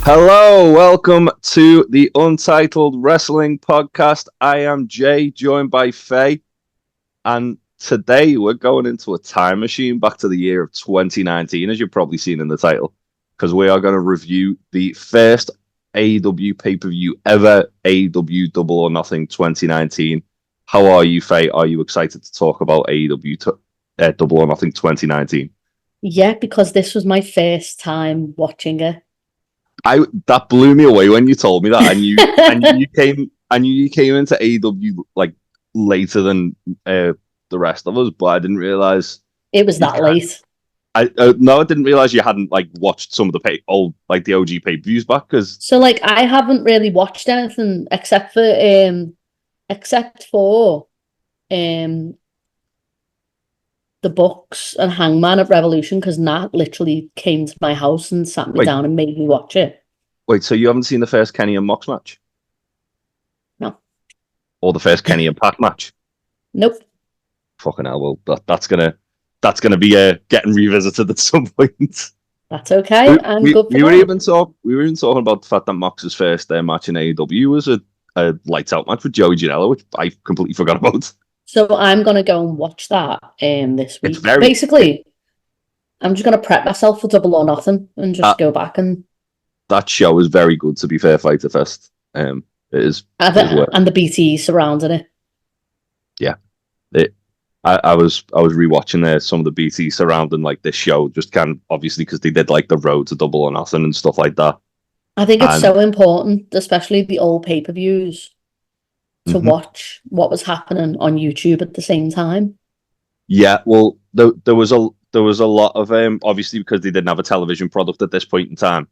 Hello, welcome to the Untitled Wrestling Podcast. I am Jay, joined by Faye, and today we're going into a time machine back to the year of 2019, as you've probably seen in the title, because we are going to review the first AEW pay-per-view ever, AEW Double or Nothing 2019. How are you, Faye? Are you excited to talk about AEW Double or Nothing 2019? Yeah, because this was my first time watching it. That blew me away when you told me that. I knew you came into AEW like later than the rest of us, but I didn't realize It was that late. I didn't realize you hadn't like watched some of the the OG pay-per-views back because So I haven't really watched anything except for the Bucks and Hangman of Revolution, because Nat literally came to my house and sat me down and made me watch it. Wait, so you haven't seen the first Kenny and Mox match? No. Or the first Kenny and Pac match? Nope. Fucking hell, well that's gonna be getting revisited at some point. That's okay. We were even talking about the fact that Mox's first match in AEW was a lights out match with Joey Janela, which I completely forgot about. So I'm gonna go and watch that this week. Basically, I'm just gonna prep myself for Double or Nothing and just go back and. That show is very good. To be fair, Fighter Fest, it is. And the BTE surrounding it. Yeah, I was rewatching some of the BT surrounding like this show, just kind of obviously because they did like the road to Double or Nothing and stuff like that. I think it's so important, especially the old pay-per-views, to watch what was happening on YouTube at the same time. Yeah, well, there was a lot of obviously because they didn't have a television product at this point in time.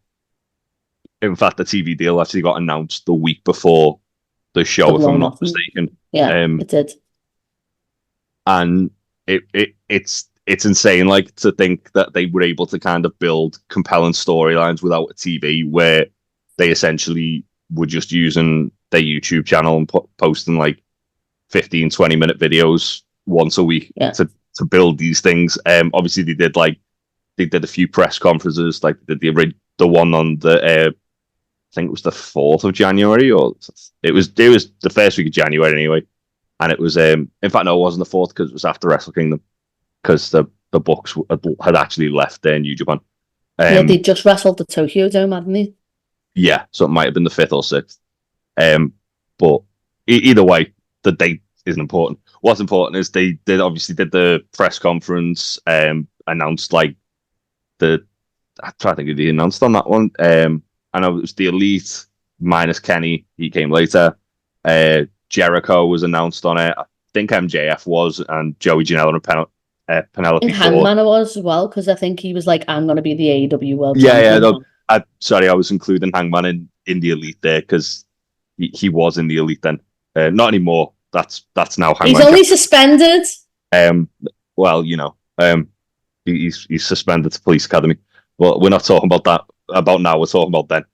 In fact, the TV deal actually got announced the week before the show, if I'm not mistaken. Yeah, it did. And it's insane, like, to think that they were able to kind of build compelling storylines without a TV, where they essentially were just using their YouTube channel and posting like 15, 20-minute videos once a week to build these things. Obviously, they did a few press conferences, like the one on the I think it was the 4th of January, or it was the first week of January anyway. And it was, in fact, no, it wasn't the 4th because it was after Wrestle Kingdom, because the Bucks had actually left New Japan. Yeah, they just wrestled the Tokyo Dome, hadn't they? Yeah, so it might have been the 5th or 6th. But either way, the date isn't important. What's important is they obviously did the press conference, announced I'm trying to think who they announced on that one. I know it was the Elite minus Kenny. He came later. Jericho was announced on it. I think MJF was, and Joey Janela and Penelope. And Hangman was as well, because I think he was like, "I'm going to be the AEW World Champion." Yeah. Sorry, I was including Hangman in the Elite there because he was in the Elite then. Not anymore. That's now Hangman. He's only suspended. Well, he's suspended to Police Academy. Well, we're not talking about that about now. We're talking about then.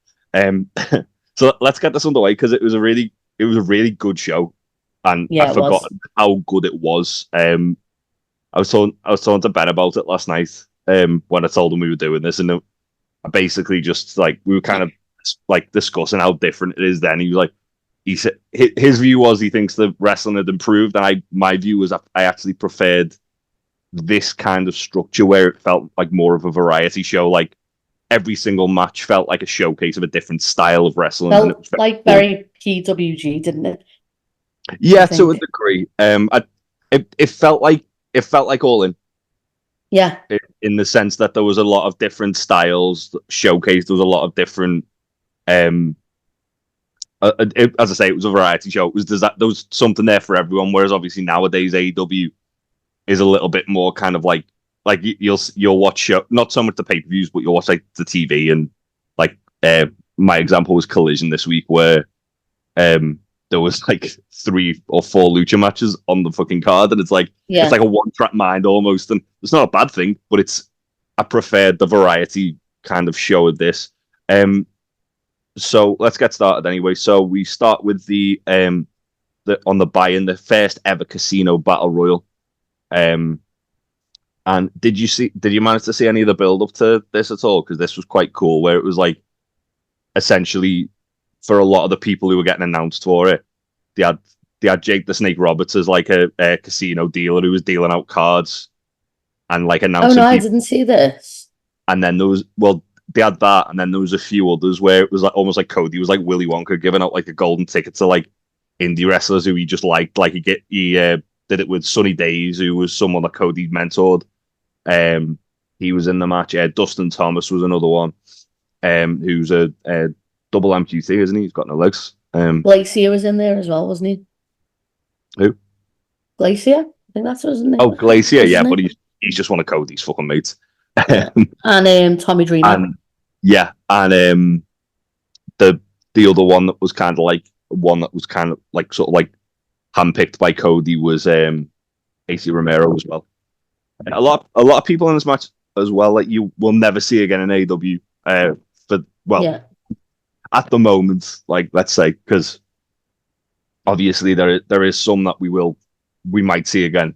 So let's get this underway because it was a really good show, and I forgot how good it was. I was talking to Ben about it last night. When I told him we were doing this, and I basically just we were kind of discussing how different it is. Then he was like, he said his view was he thinks the wrestling had improved, and my view was I actually preferred this kind of structure where it felt like more of a variety show. Like every single match felt like a showcase of a different style of wrestling. Felt and it was like very PWG, didn't it? Yeah, to a degree. It felt like All In. Yeah. In the sense that there was a lot of different styles showcased. There was a lot of different. As I say, it was a variety show. There was something there for everyone. Whereas obviously nowadays AEW is a little bit more kind of like you'll watch show, not so much the pay-per-views, but you'll watch like the TV, and my example was Collision this week, where there was like 3 or 4 lucha matches on the fucking card, and it's like a one-track mind almost, and it's not a bad thing, but I preferred the variety kind of show of this. So let's get started anyway. So we start with the on the buy-in, the first ever casino battle royal. And did you manage to see any of the build up to this at all? Because this was quite cool, where it was like essentially for a lot of the people who were getting announced for it, they had Jake the Snake Roberts as like a casino dealer who was dealing out cards and like Oh announcing no, I people. didn't see this. And then there was they had that, and then there was a few others where it was like almost like Cody was like Willy Wonka giving out like a golden ticket to like indie wrestlers who he just liked. Like he did it with Sunny Days, who was someone that Cody mentored. He was in the match. Dustin Thomas was another one. Who's a double amputee, isn't he? He's got no legs. Glacier was in there as well, wasn't he? Who? Glacier? I think that's what his name. Oh, Glacier, What's his yeah, name? but he's just one of Cody's fucking mates. Yeah. And Tommy Dreamer. And yeah, and the other one that was kind of like sort of like handpicked by Cody was AC Romero as well. And a lot of people in this match as well that you will never see again in AEW. Yeah. At the moment, like let's say, because obviously there is some that we might see again,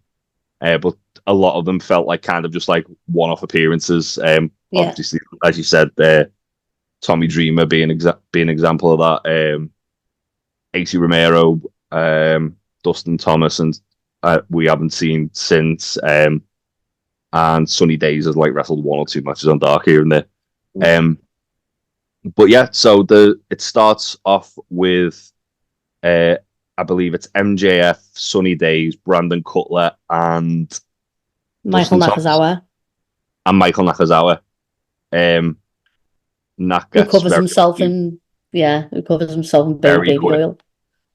but a lot of them felt like kind of just like one-off appearances. Obviously, as you said, Tommy Dreamer being an example of that. AC Romero, Dustin Thomas, and we haven't seen since. And Sunny Days has like wrestled one or two matches on Dark here and there. But yeah, so it starts off with I believe it's MJF, Sunny Days, Brandon Cutler, and Michael Nakazawa. And Michael Nakazawa. Who covers himself in baby oil.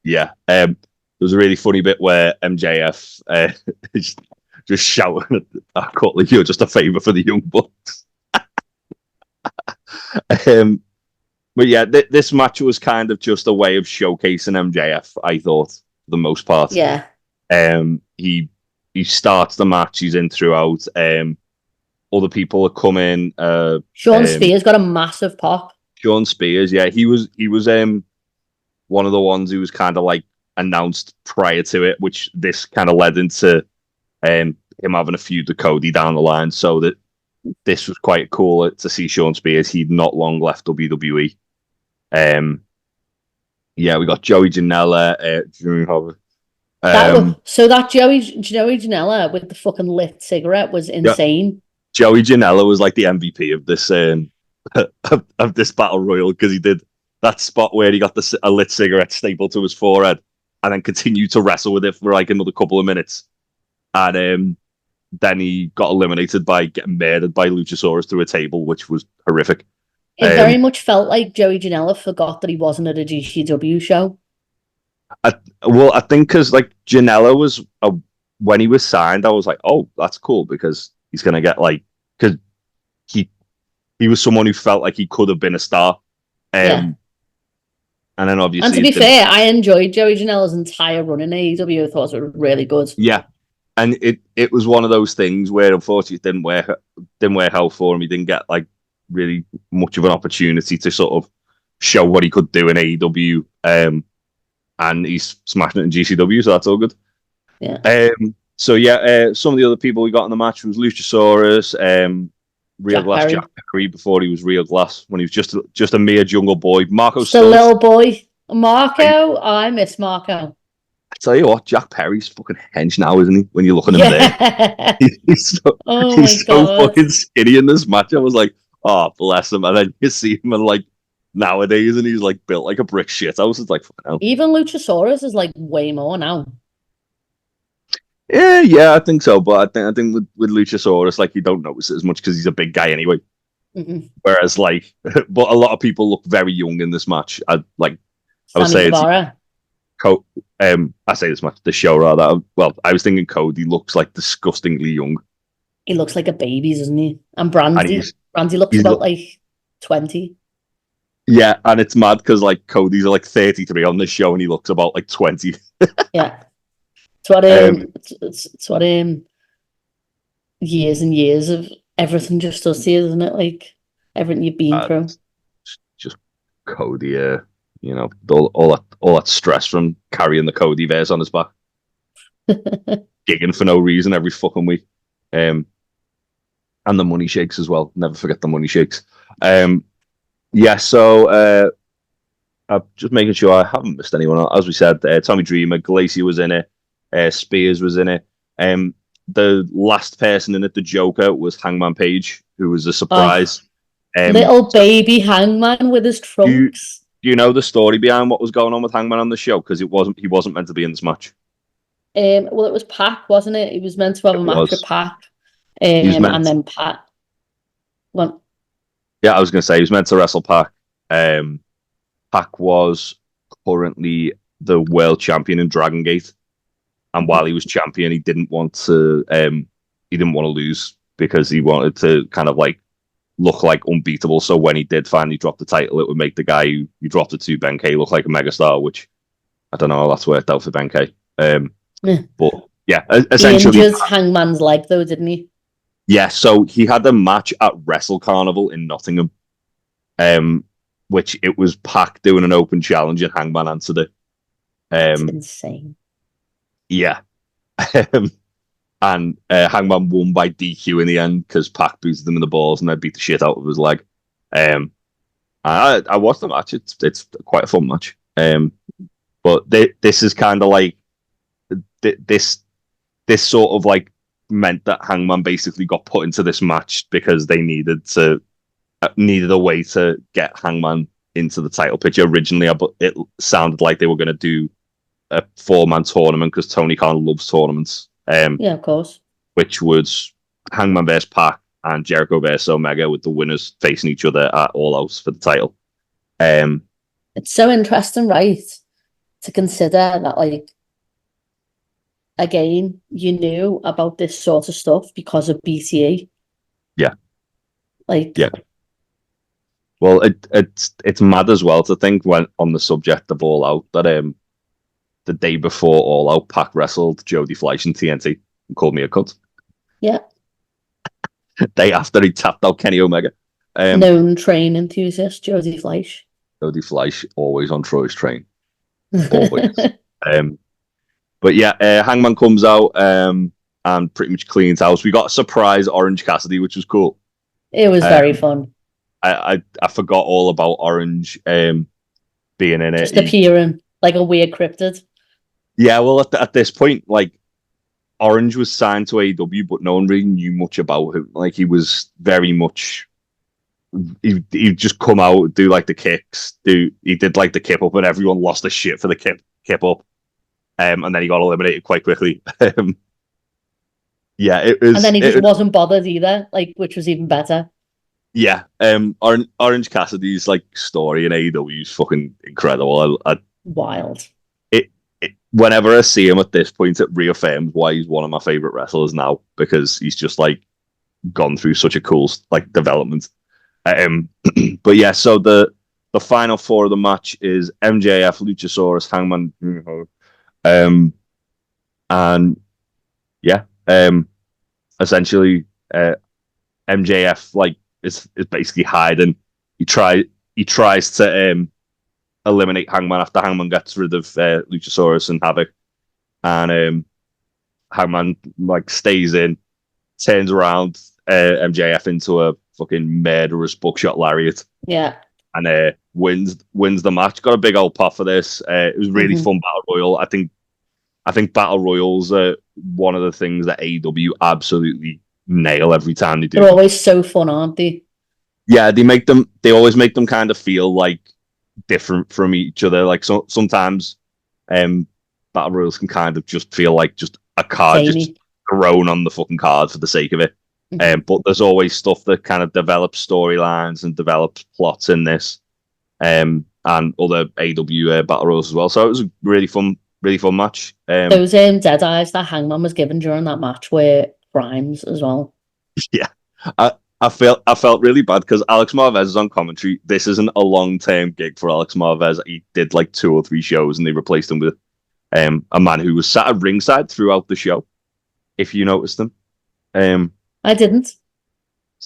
Yeah. There's a really funny bit where MJF just shouting at Cutler, "You're just a favour for the Young Bucks." But yeah, this match was kind of just a way of showcasing MJF, I thought, for the most part. Yeah. He starts the match, he's in throughout. Other people are coming. Sean Spears got a massive pop. Sean Spears, yeah. He was one of the ones who was kind of like announced prior to it, which this kind of led into him having a feud with Cody down the line. So that this was quite cool to see Sean Spears. He'd not long left WWE. Yeah, we got Joey Janela, Jimmy Hopper. So that Joey Janela with the fucking lit cigarette was insane. Yeah. Joey Janela was like the MVP of this of this battle royal because he did that spot where he got a lit cigarette stapled to his forehead and then continued to wrestle with it for like another couple of minutes, and then he got eliminated by getting murdered by Luchasaurus through a table, which was horrific. It very much felt like Joey Janela forgot that he wasn't at a GCW show. I think because like Janela was when he was signed, I was like, oh, that's cool because he's gonna get like because he was someone who felt like he could have been a star. And then obviously, and to be fair, I enjoyed Joey Janela's entire run in AEW. I thought it was really good. Yeah, and it was one of those things where unfortunately it didn't work out for him. He didn't get like really much of an opportunity to sort of show what he could do in AEW. And he's smashing it in GCW, so that's all good. Yeah. So yeah, some of the other people we got in the match was Luchasaurus, Real Glass Jack Perry before he was Real Glass, when he was just a mere jungle boy. Marco Stunt. The little boy. Marco. I miss Marco. I tell you what, Jack Perry's fucking hench now, isn't he? When you look at him there. He's so fucking skinny in this match. I was like, oh, bless him. And then you see him and like nowadays and he's like built like a brick shit. I was just like, fucking hell. Even Luchasaurus is like way more now. Yeah, I think so. But I think with Luchasaurus, like you don't notice it as much because he's a big guy anyway. Mm-mm. Whereas like, but a lot of people look very young in this match. I would say I say this match, the show rather. Well, I was thinking Cody looks like disgustingly young. He looks like a baby, doesn't he? And Brandy looks about like 20. Yeah, and it's mad because like Cody's like 33 on this show and he looks about like 20. Yeah. It's what years and years of everything just does to you, isn't it? Like everything you've been through. Just Cody, you know, all that stress from carrying the Cody verse on his back. Gigging for no reason every fucking week. And the money shakes as well. Never forget the money shakes. Yeah, so I'm just making sure I haven't missed anyone. As we said, Tommy Dreamer, Glacier was in it, Spears was in it. Um, the last person in it, the Joker, was Hangman Page, who was a Oh, surprise. little So baby hangman with his do you, trunks. do you know the story behind what was going on with Hangman on the show? Because he wasn't meant to be in this match. Well, it was Pac, wasn't it? He was meant to have It a match with was. Pac. He was And meant. then Pac went, Yeah, I was going to say he was meant to wrestle Pac. Pac was currently the world champion in Dragon Gate, and while he was champion, he didn't want to lose because he wanted to kind of like look like unbeatable. So when he did finally drop the title, it would make the guy who dropped it to Ben K look like a megastar, which I don't know how that's worked out for Ben K. But yeah, he essentially, injured Hangman's leg, though, didn't he? yeah. So he had a match at Wrestle Carnival in Nottingham, which it was Pac doing an open challenge and Hangman answered it. That's insane. Yeah. And Hangman won by DQ in the end because Pac booted him in the balls and then beat the shit out of his leg. I watched the match. It's quite a fun match. But this is kind of like this sort of like meant that Hangman basically got put into this match because they needed a way to get Hangman into the title picture. Originally, it sounded like they were going to do a 4-man tournament because Tony Khan loves tournaments. Yeah, of course. Which was Hangman vs Pac and Jericho vs Omega, with the winners facing each other at All Out for the title. It's so interesting, right, to consider that, like, again, you knew about this sort of stuff because of BTE. Yeah. Like, yeah. Well, it's mad as well to think, when on the subject of All Out, that the day before All Out, Pac wrestled Jody Fleisch in TNT and called me a cunt. Yeah. Day after he tapped out Kenny Omega. Known train enthusiast, Jody Fleisch. Jody Fleisch, always on Troy's train. Always. But yeah, Hangman comes out and pretty much cleans house. We got a surprise Orange Cassidy, which was cool. It was very fun. I forgot all about Orange being in it. Just appearing like a weird cryptid. Yeah, well, at this point, like, Orange was signed to AEW, but no one really knew much about him. Like, he was very much... He'd just come out, do like the kicks, he did like the kip up, and everyone lost their shit for the kip up. And then he got eliminated quite quickly. Yeah, it was... And then he just wasn't bothered either, like, which was even better. Yeah, Orange Cassidy's like story in AEW is fucking incredible. Wild. Whenever I see him at this point, it reaffirms why he's one of my favorite wrestlers now, because he's just like gone through such a cool like development. But yeah, so the final four of the match is MJF, Luchasaurus, Hangman, and yeah, essentially, MJF like is basically hiding. He tries to eliminate Hangman after Hangman gets rid of Luchasaurus and Havoc, and Hangman like stays in, turns around MJF into a fucking murderous buckshot lariat. Yeah. And wins the match. Got a big old pop for this. It was really fun battle royal. I think battle royals are one of the things that AEW absolutely nail every time they do. They're always so fun, aren't they? Yeah, they always make them kind of feel like different from each other. Like, sometimes battle royals can kind of just feel like just a card just thrown on the fucking card for the sake of it. But there's always stuff that kind of develops storylines and develops plots in this, and other AEW battle royals as well. So it was a really fun match. Those dead eyes that Hangman was given during that match were crimes as well. Yeah, I felt really bad because Alex Marvez is on commentary. This isn't a long-term gig for Alex Marvez. He did like 2 or 3 shows and they replaced him with a man who was sat at ringside throughout the show, if you noticed him. I didn't.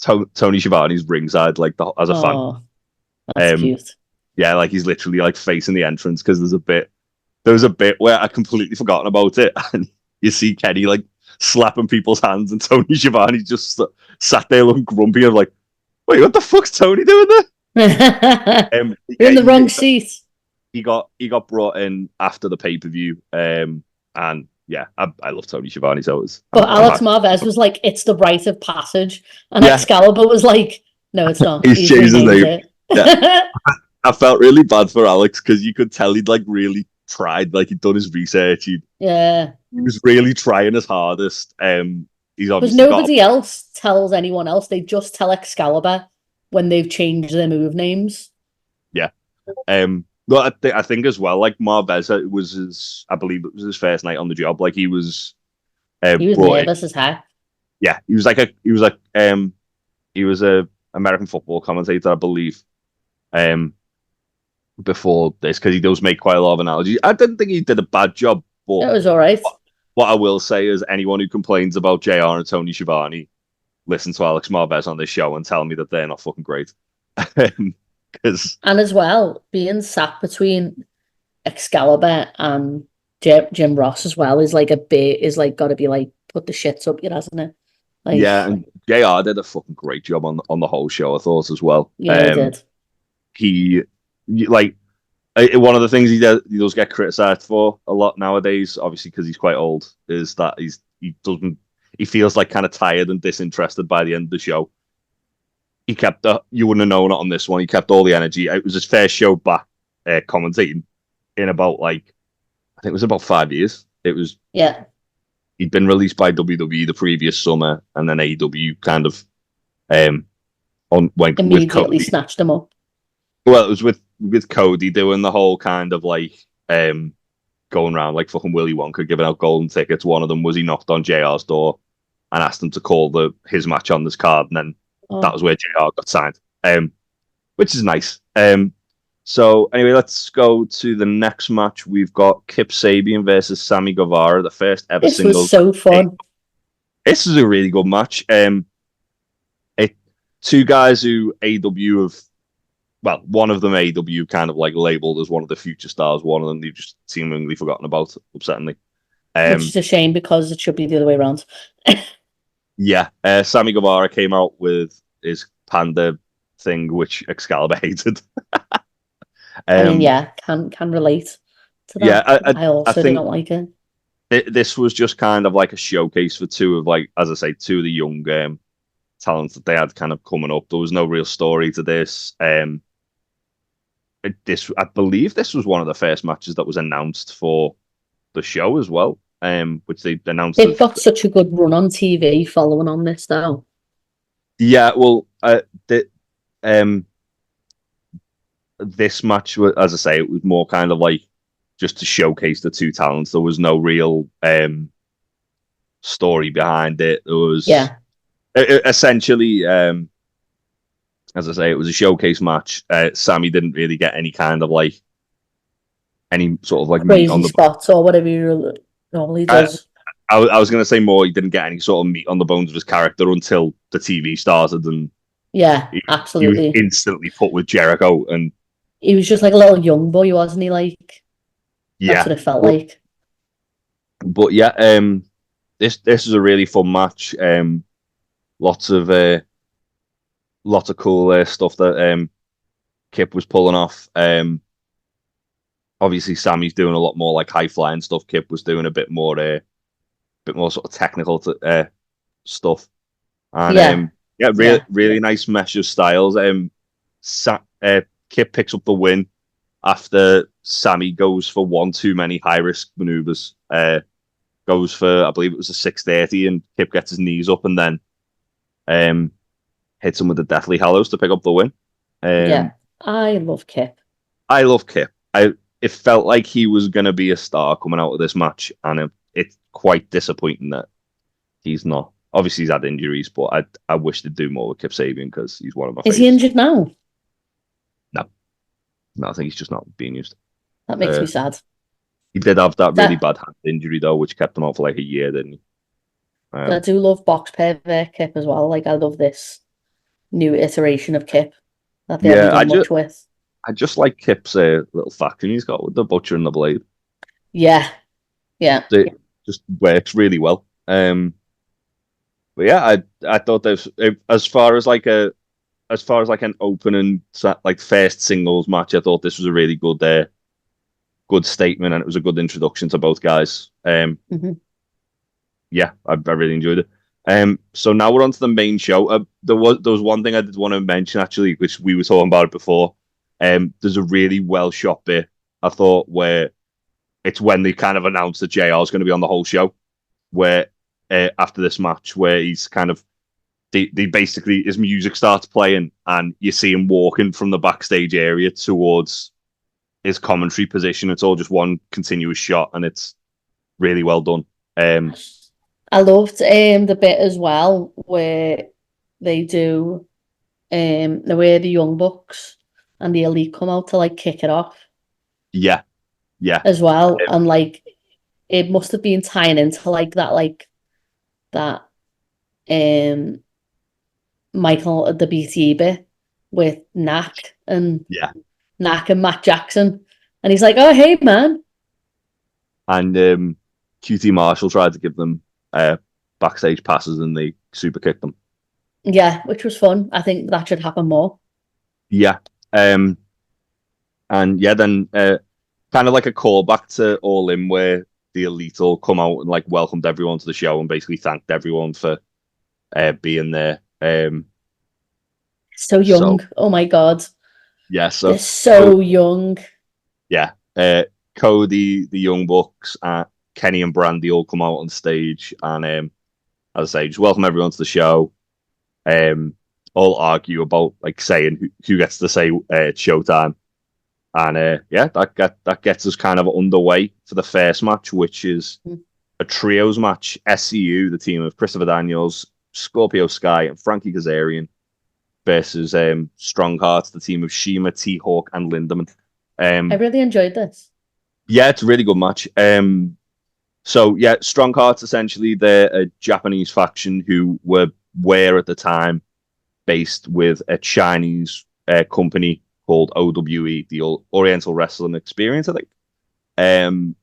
Tony Schiavone's ringside, like, as a fan. That's cute. Yeah, like, he's literally like facing the entrance, because there was a bit where I completely forgotten about it, and you see Kenny like slapping people's hands, and Tony Schiavone just sat there looking grumpy and like, wait, what the fuck's Tony doing there? You're in the wrong seat. He got brought in after the pay-per-view, and yeah, I love Tony Schiavone, so But Alex Marvez was like, it's the rite of passage. And yeah, Excalibur was like, no, it's not. he's changed his name. It. Yeah, I felt really bad for Alex because you could tell he'd like really tried, like he'd done his research. He was really trying his hardest. He's Because obviously nobody else tells anyone else. They just tell Excalibur when they've changed their move names. Yeah. Well, I think as well, like Marvez, it was his, I believe it was his first night on the job. Like he was nervous as heck. Yeah, he was a American football commentator, I believe. Before this, because he does make quite a lot of analogies. I didn't think he did a bad job, but it was all right. What I will say is, anyone who complains about JR and Tony Schiavone, listen to Alex Marvez on this show and tell me that they're not fucking great. And as well, being sat between Excalibur and Jim Ross as well is like got to be like put the shits up, hasn't it? Like, yeah, and JR did a fucking great job on the whole show, I thought, as well. Yeah, he did. He like one of the things he does get criticized for a lot nowadays, obviously because he's quite old, is that he feels like kind of tired and disinterested by the end of the show. He kept you wouldn't have known it on this one. He kept all the energy. It was his first show back commentating in about I think it was about 5 years. It was He'd been released by WWE the previous summer, and then AEW kind of immediately snatched him up. Well, it was with Cody doing the whole kind of going around like fucking Willy Wonka giving out golden tickets. One of them was he knocked on JR's door and asked him to call his match on this card, and then that was where JR got signed, which is nice. So anyway, let's go to the next match. We've got Kip Sabian versus Sammy Guevara, the first ever single. This was so fun. This is a really good match. Two guys who AEW have. Well, one of them AEW kind of like labeled as one of the future stars. One of them they've just seemingly forgotten about, upsettingly. Which is a shame because it should be the other way around. Yeah, Sammy Guevara came out with his panda thing, which Excalibur hated. I mean, yeah, can relate to that. Yeah, I also don't like it. This was just kind of like a showcase for two of as I say, two of the young talents that they had kind of coming up. There was no real story to this. I believe this was one of the first matches that was announced for the show as well, which they announced. They've got such a good run on TV following on this, though. Yeah, well, this match, as I say, it was more kind of like just to showcase the two talents. There was no real story behind it. There was essentially. As I say, it was a showcase match. Sammy didn't really get any kind of any sort of crazy meat on the spots or whatever he normally does. I was going to say more. He didn't get any sort of meat on the bones of his character until the TV started, and absolutely, he was instantly put with Jericho, and he was just like a little young boy, wasn't he? That's what it felt like. But yeah, this is a really fun match. Lots of cool stuff that Kip was pulling off. Obviously, Sammy's doing a lot more like high flying stuff. Kip was doing a bit more sort of technical stuff. And really nice mesh of styles. Kip picks up the win after Sammy goes for one too many high risk maneuvers. Goes for, I believe it was a 630, and Kip gets his knees up and then hits him with the Deathly Hallows to pick up the win. I love Kip. I love Kip. It felt like he was going to be a star coming out of this match, and it's quite disappointing that he's not. Obviously, he's had injuries, but I wish they'd do more with Kip Sabian because he's one of my favorites. Is he injured now? No, I think he's just not being used. That makes me sad. He did have that really bad hand injury, though, which kept him out for like a year, didn't he? I do love Box Pervert Kip as well. I love this new iteration of Kip that they haven't done much with. I just like Kip's little faction he's got with the Butcher and the Blade. Yeah. It just works really well. But yeah, I thought there's, as far as like a as far as like an opening like first singles match, I thought this was a really good statement, and it was a good introduction to both guys. Yeah, I really enjoyed it. So now we're on to the main show. There was one thing I did want to mention actually, which we were talking about it before. There's a really well shot bit I thought where it's when they kind of announced that JR is going to be on the whole show, where after this match, where he's kind of they basically his music starts playing and you see him walking from the backstage area towards his commentary position. It's all just one continuous shot, and it's really well done. I loved the bit as well where they do the way the Young Bucks and the Elite come out to like kick it off. Yeah, as well, and like it must have been tying into like that Michael the BT bit with Knack and Matt Jackson, and he's like, "Oh hey man," and QT Marshall tried to give them backstage passes and they super kicked them. Yeah, which was fun. I think that should happen more. Yeah, and yeah, then kind of like a callback to All In, where the Elite all come out and like welcomed everyone to the show and basically thanked everyone for being there. So young. Oh my god. Yeah, so they're so young. Yeah. Cody, the Young Bucks, Kenny and Brandy all come out on stage and as I say, just welcome everyone to the show. All argue about like saying who gets to say it's showtime. And yeah, that gets us kind of underway for the first match, which is a trios match. SCU, the team of Christopher Daniels, Scorpio Sky, and Frankie Kazarian, versus Strong Hearts, the team of Shima, T-Hawk, and Lindemann. I really enjoyed this. Yeah, it's a really good match. So yeah, Strong Hearts, essentially they're a Japanese faction who were at the time based with a Chinese company called OWE, the Oriental Wrestling Experience, I think. And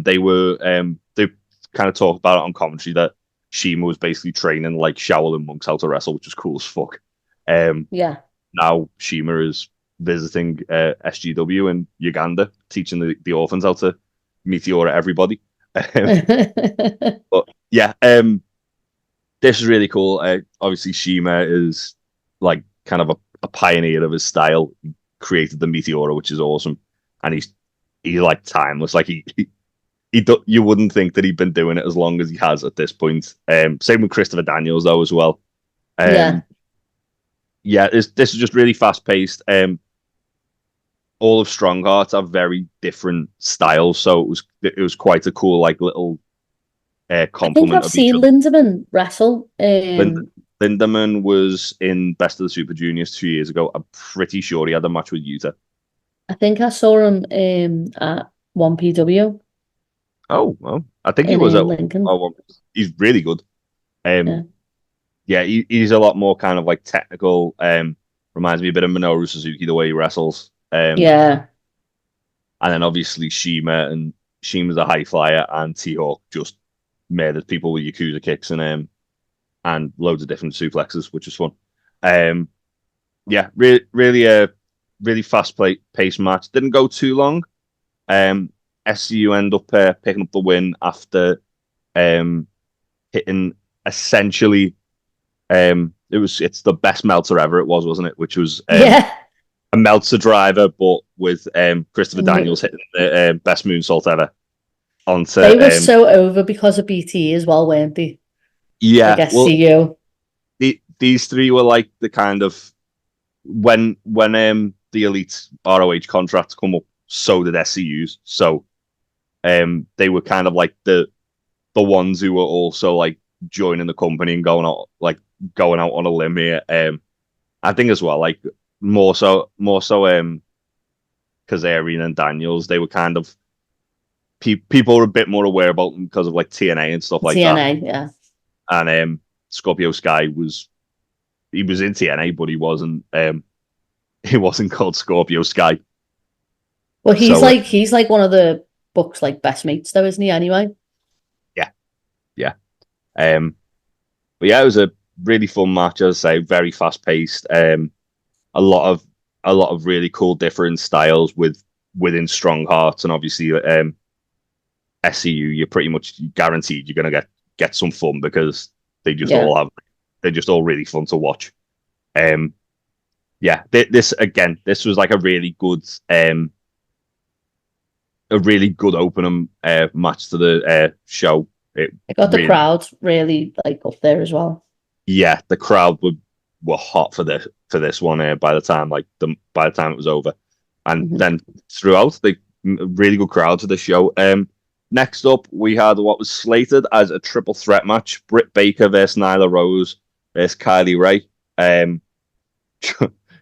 they kind of talked about it on commentary that Shima was basically training like Shaolin monks how to wrestle, which is cool as fuck. Yeah. Now Shima is visiting SGW in Uganda, teaching the orphans how to meteora everybody. But yeah, this is really cool. Obviously, Shima is like kind of a pioneer of his style. He created the meteora, which is awesome, and he's like timeless. Like you wouldn't think that he'd been doing it as long as he has at this point. Same with Christopher Daniels though as well. Yeah, this is just really fast paced. All of Strong Hearts have very different styles, so it was quite a cool like little compliment. I think I've seen Lindemann wrestle. Lindemann was in Best of the Super Juniors 2 years ago. I'm pretty sure he had a match with Yuta. I think I saw him at 1PW. Oh, well, I think he was at Lincoln. He's really good. Yeah, he's a lot more kind of like technical. Reminds me a bit of Minoru Suzuki, the way he wrestles. Yeah. And then obviously Shima's a high flyer, and T-Hawk just murdered people with Yakuza kicks and loads of different suplexes, which is fun. Yeah, really fast paced match. Didn't go too long. SCU end up picking up the win after hitting essentially it's the best Meltzer ever, it was, wasn't it? Which was a Meltzer driver, but with Christopher Daniels hitting the best moonsault ever. They were so over because of BT as well, weren't they? Yeah, like SCU. These three were like the kind of when the Elite ROH contracts come up, so did SCUs. So they were kind of like the ones who were also like joining the company and going out on a limb here. I think as well, like more so Kazarian and Daniels, they were kind of people were a bit more aware about them because of like TNA and stuff like that. TNA, yeah. And Scorpio Sky was in TNA, but he wasn't called Scorpio Sky. Well, he's like one of the Bucks' like best mates, though, isn't he? Anyway. Yeah. But yeah, it was a really fun match, as I say, very fast paced. A lot of really cool different styles within Strong Hearts, and obviously SCU. You're pretty much guaranteed you're gonna get some fun because they just Yeah. all have they're just all really fun to watch. Yeah, this again, this was like a really good opening match to the show. It got the really, crowd really like up there as well. yeah, the crowd were hot for this one. By the time it was over, and then throughout the really good crowd to the show. Next up, we had what was slated as a triple threat match: Britt Baker versus Nyla Rose versus Kylie Ray.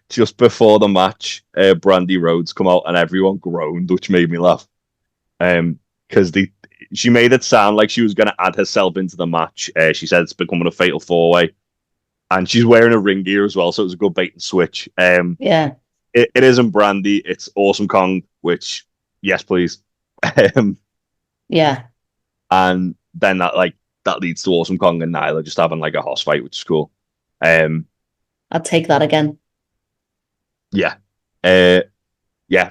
Just before the match, Brandy Rhodes come out and everyone groaned, which made me laugh. Because she made it sound like she was going to add herself into the match. She said it's becoming a fatal 4-way, and she's wearing a ring gear as well, so it was a good bait and switch. Yeah. It isn't Brandy, it's Awesome Kong, which yes, please. Yeah. And then that leads to Awesome Kong and Nyla just having like a house fight, which is cool. I'd take that again. Yeah. Yeah,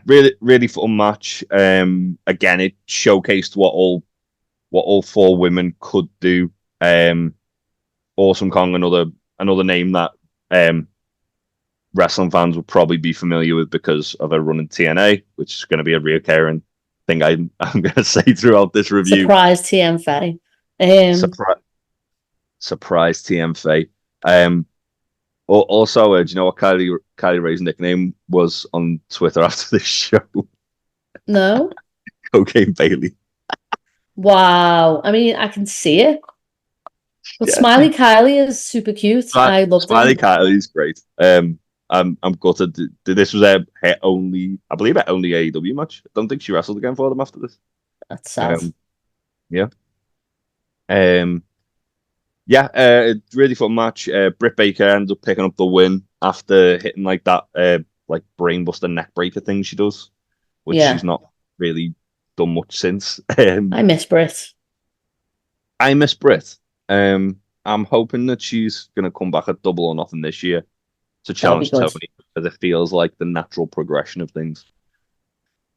really fun match. Again, it showcased what all four women could do. Awesome Kong, another name that wrestling fans would probably be familiar with because of her run in TNA, which is going to be a reoccurring thing I'm going to say throughout this review. Surprise TM Faye. Surprise TM Faye. Also, do you know what Kylie Ray's nickname was on Twitter after this show? No. Cocaine Bailey. Wow. I mean, I can see it. But Yeah. Smiley Kylie is super cute. I loved Smiley it. Kylie's great. I'm gutted. This was her only, I believe, her only AEW match. I don't think she wrestled again for them after this. That's sad. Yeah. Really fun match. Britt Baker ended up picking up the win after hitting like that like brainbuster neck breaker thing she does, which she's not really done much since. I miss Britt. I miss Britt. I'm hoping that she's gonna come back at Double or Nothing this year to challenge Tony, because it feels like the natural progression of things.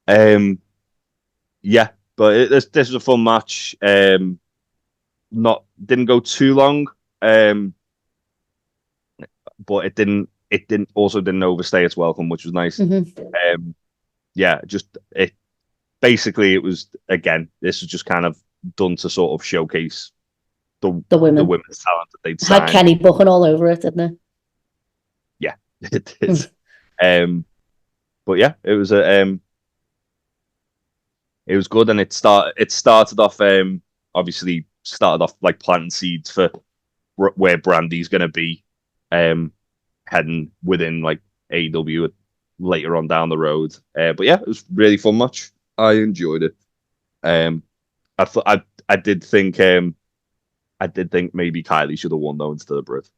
Yeah, but this was a fun match. Didn't go too long. But it didn't overstay its welcome, which was nice. It was, again, this was just kind of done to sort of showcase the women's talent that they'd signed. Had Kenny Buchan all over it, didn't it? Yeah, it did. But yeah, it was good, and it started off obviously started off like planting seeds for where Brandy's going to be heading within like AEW later on down the road. But yeah, it was really fun match. I enjoyed it. I did think maybe Kylie should have won though instead of Britt.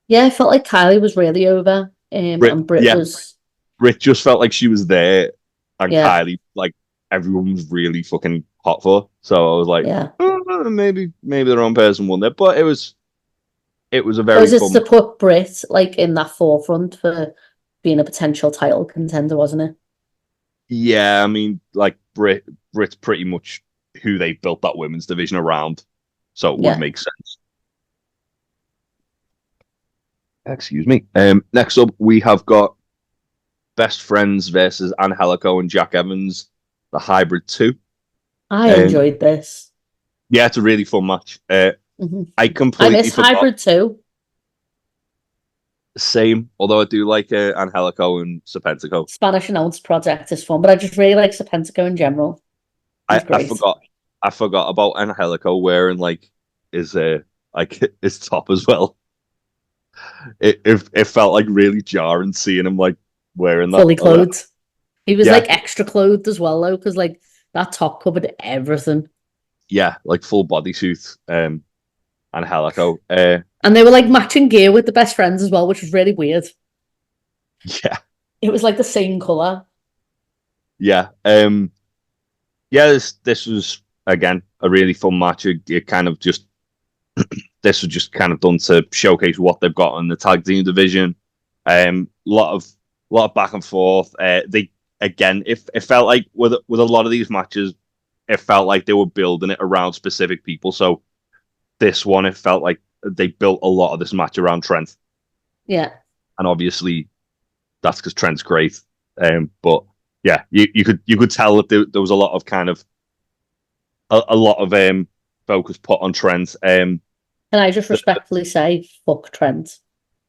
Yeah, I felt like Kylie was really over. And Britt was. Britt just felt like she was there, and Kylie, like, everyone was really fucking hot for. So I was like, maybe the wrong person won there, but it was a very fun. To put Britt like in that forefront for being a potential title contender, wasn't it? Yeah, I mean, like Britt's pretty much who they built that women's division around, so it would make sense. Excuse me. Next up, we have got Best Friends versus Angelico and Jack Evans, the Hybrid 2. I enjoyed this. Yeah, it's a really fun match. I miss Hybrid 2. Same, although I do like Angelico and Serpentico. Spanish Announce Project is fun, but I just really like Serpentico in general. I forgot about Angelico wearing like his top as well. It felt like really jarring seeing him like wearing that fully clothed. He was like extra clothed as well though, because like that top covered everything. Yeah, like full bodysuit. Angelico. And they were like matching gear with the Best Friends as well, which was really weird. Yeah. It was like the same colour. Yeah. This was again a really fun match. It kind of just this was just kind of done to showcase what they've got in the tag team division. Lot of back and forth. They again, if it felt like with a lot of these matches, it felt like they were building it around specific people. So this one, it felt like they built a lot of this match around Trent. Yeah. And obviously, that's because Trent's great. But yeah, you could tell that there was a lot of kind of a lot of focus put on Trent. Can I just respectfully say, fuck Trent?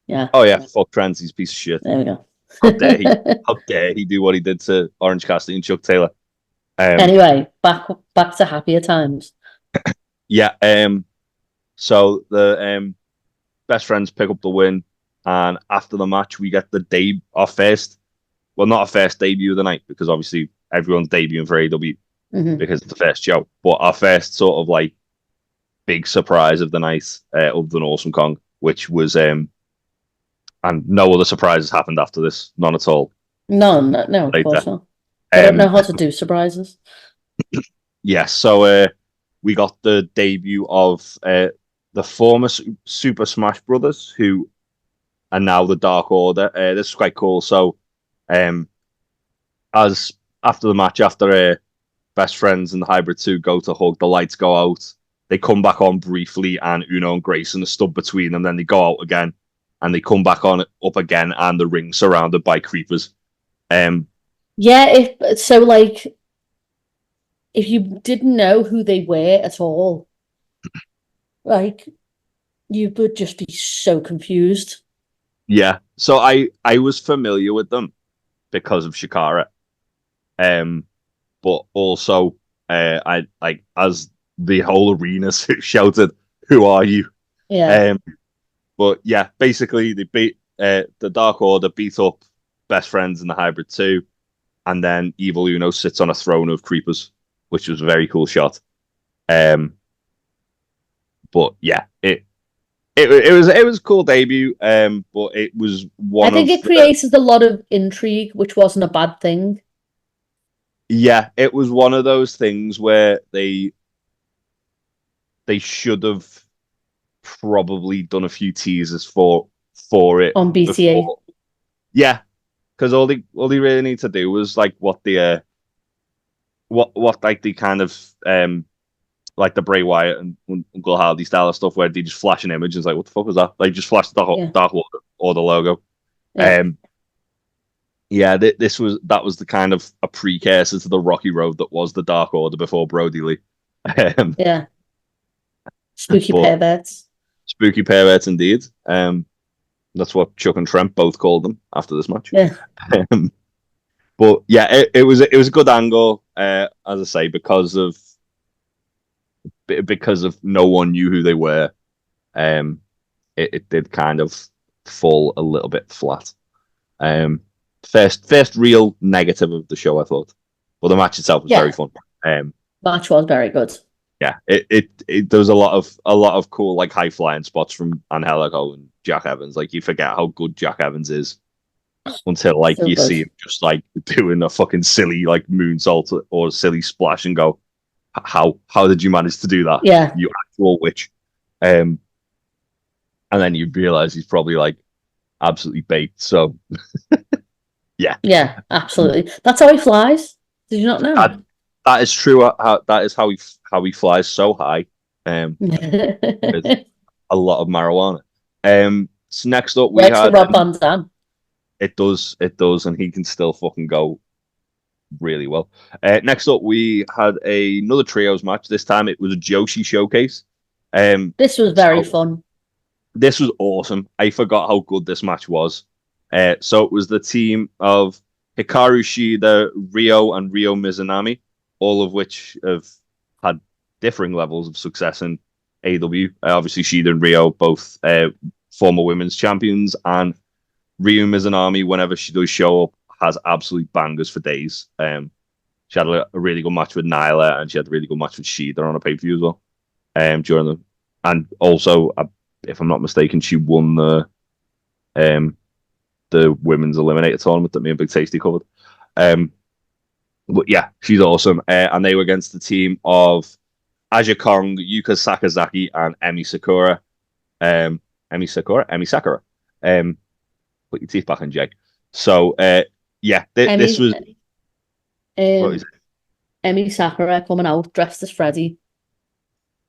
Yeah. Oh yeah, fuck Trent. He's a piece of shit. There we go. How dare he do what he did to Orange Cassidy and Chuck Taylor? Anyway, back to happier times. Yeah. So the best friends pick up the win, and after the match, we get our first. Well, not our first debut of the night, because obviously everyone's debuting for AEW because it's the first show. But our first sort of like big surprise of the night, other than Awesome Kong, which was and no other surprises happened after this, none at all. No, of course not. I don't know how to do surprises. Yeah, so we got the debut of the former Super Smash Brothers, who are now the Dark Order. This is quite cool. So, as after the match, after Best Friends and the Hybrid 2 go to hug, the lights go out. They come back on briefly, and Uno and Grayson are stood between them. Then they go out again, and they come back on up again, and the ring surrounded by creepers. Yeah, if you didn't know who they were at all, like you would just be so confused. Yeah, so I was familiar with them because of Shikara, but also I like as the whole arena shouted, "Who are you?" Yeah. But yeah, basically they beat the Dark Order beat up Best Friends in the Hybrid 2, and then Evil Uno sits on a throne of creepers, which was a very cool shot. But yeah, it was a cool debut. But it was one. I think it created a lot of intrigue, which wasn't a bad thing. Yeah, it was one of those things where they should have probably done a few teasers for it on BTA. Before. Yeah, because all they really need to do was like what like the kind of like the Bray Wyatt and Uncle Hardy style of stuff where they just flash an image and it's like, what the fuck was that? Like just flash the Dark Order or the logo. Yeah. That was the kind of a precursor to the rocky road that was the Dark Order before Brody Lee. Yeah. Spooky perverts. Spooky perverts indeed. That's what Chuck and Trent both called them after this match. Yeah. But yeah, it was a good angle, as I say, because of no one knew who they were. It did kind of fall a little bit flat. First real negative of the show, I thought. But the match itself was very fun. Match was very good. Yeah, there was a lot of cool like high flying spots from Angelico and Jack Evans. Like you forget how good Jack Evans is until like you see him just like doing a fucking silly like moonsault or a silly splash and go, how did you manage to do that? Yeah, you actual witch. And then you realize he's probably like absolutely baked. So yeah, absolutely. That's how he flies. Did you not know? That is true. That is how he flies so high. With a lot of marijuana. So next up we had Rob Van Dam. It does, and he can still fucking go really well. Next up we had another trios match. This time it was a Joshi showcase. This was very fun. This was awesome. I forgot how good this match was. So it was the team of Hikaru Shida, Rio, and Ryo Mizunami, all of which have had differing levels of success in AEW. Obviously, Shida and Rio, both former women's champions, and Ryo Mizunami, whenever she does show up, has absolute bangers for days. She had a really good match with Nyla, and she had a really good match with Shida on a pay-per-view as well. And also, if I'm not mistaken, she won the women's eliminator tournament that me and Big Tasty covered. But yeah, she's awesome. And they were against the team of Aja Kong, Yuka Sakazaki, and Emi Sakura. Emi Sakura. Put your teeth back in, Jay. So, yeah, this Emmy, was what is um, it? Emmy Sakura coming out dressed as Freddy.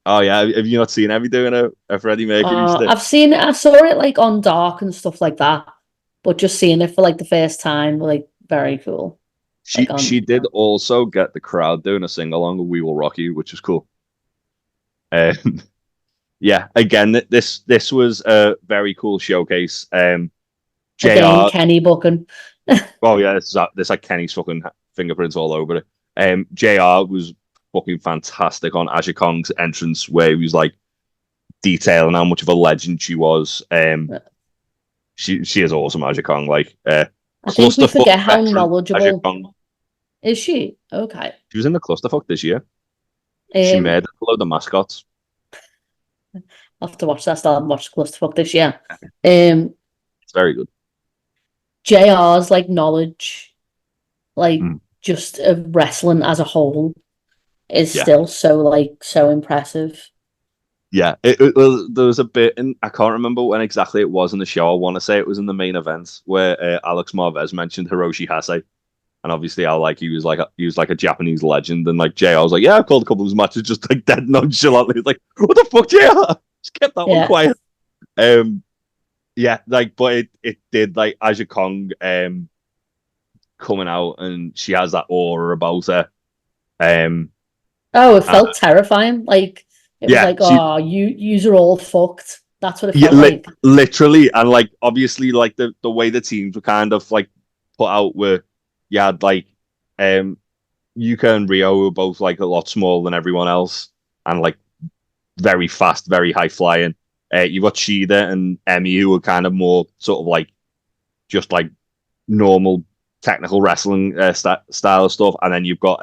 Oh yeah, have you not seen Emi doing a Freddie Mercury stick? I saw it like on Dark and stuff like that, but just seeing it for like the first time, like very cool. Like She on, did also get the crowd doing a sing along with "We Will Rock You," which is cool. Um, yeah, again, this was a very cool showcase. again, Jr. Kenny booking. Oh yeah, this like Kenny's fucking fingerprints all over it. Jr. was fucking fantastic on Aja Kong's entrance, where he was like detailing how much of a legend she was. She is awesome, Aja Kong. Like I think we clusterfuck forget how veteran Aja knowledgeable Kong. is she. Okay. She was in the clusterfuck this year. She Um, made a load of mascots. I'll have to watch that. Still haven't watched Clusterfuck this year. Um, It's very good. JR's like knowledge, like Mm. just of wrestling as a whole, is Yeah. still so impressive. Yeah, well, there was a bit, and I can't remember when exactly it was in the show. I want to say it was in the main event where Alex Marvez mentioned Hiroshi Hase, and obviously how like he was like a Japanese legend, and like JR was like, yeah, I've called a couple of his matches just like dead nonchalantly. It's like, what the fuck, JR? Just kept that one Yeah. quiet. Yeah, like, but it did like Aja Kong coming out, and she has that aura about her. Um, Oh, it uh, felt terrifying. Like it was yeah, like, oh, yous are all fucked. That's what it yeah, felt like. literally, and like obviously, like the way the teams were kind of like put out were you had like um Yuka and Rio were both like a lot smaller than everyone else, and like very fast, very high flying. You got Shida and Emmy who were kind of more sort of like just like normal technical wrestling style of stuff, and then you've got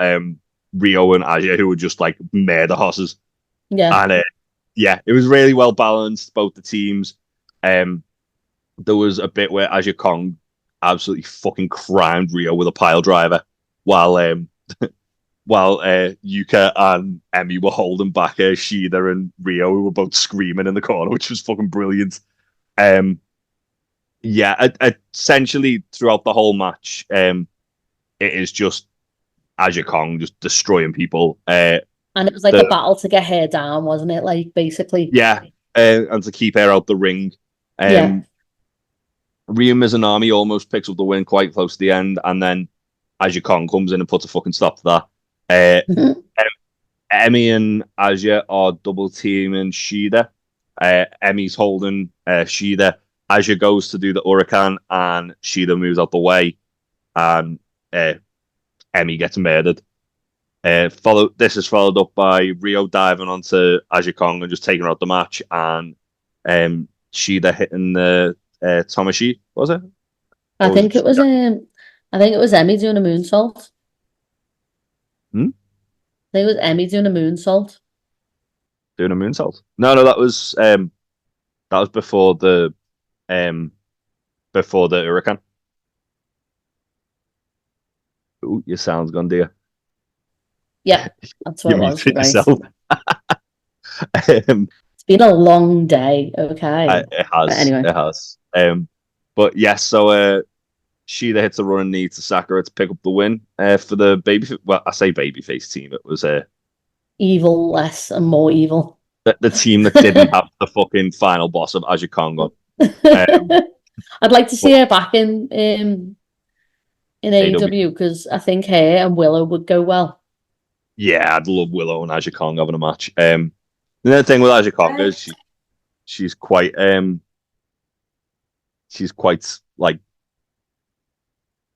Rio and Aja who were just like murder horses, Yeah. and yeah, it was really well balanced both the teams. Um, there was a bit where Aja Kong absolutely fucking crowned Rio with a pile driver, while Yuka and Emmy were holding back Shida and Rio, who were both screaming in the corner, which was fucking brilliant. Um, yeah, essentially throughout the whole match, it is just Aja Kong just destroying people. And it was like a The battle to get her down, wasn't it? Like basically. Yeah, and to keep her out the ring. Yeah. Ryu Mizunami almost picks up the win quite close to the end, and then Aja Kong comes in and puts a fucking stop to that. Mhm. Emmy and Aja are double teaming Shida. Emmy's holding Shida. Aja goes to do the Huracan, and Shida moves out the way, and Emmy gets murdered. This is followed up by Rio diving onto Aja Kong and just taking her out the match, and Shida hitting the Tomashi, was it? I Or was think it? it was I think it was Emmy doing a moonsault. Hmm? I think it was Emmy doing a moonsault. Doing a moonsault? No, that was um before the Hurricane. Ooh, your sound's gone, dear. Yeah, that's what You it was. muted You're right. yourself. um, It's been a long day. Okay. it But has, anyway, it has. But yes, so Sheeta hits a running knee to Sakura to pick up the win for the baby. Well, I say babyface team. It was evil less and more evil. the team that didn't have the fucking final boss of Aja Kong on. I'd like to see But her back in AW, AEW because I think her and Willow would go well. yeah, I'd love Willow and Aja Kong having a match. The other thing with Aja Kong is she's quite she's quite like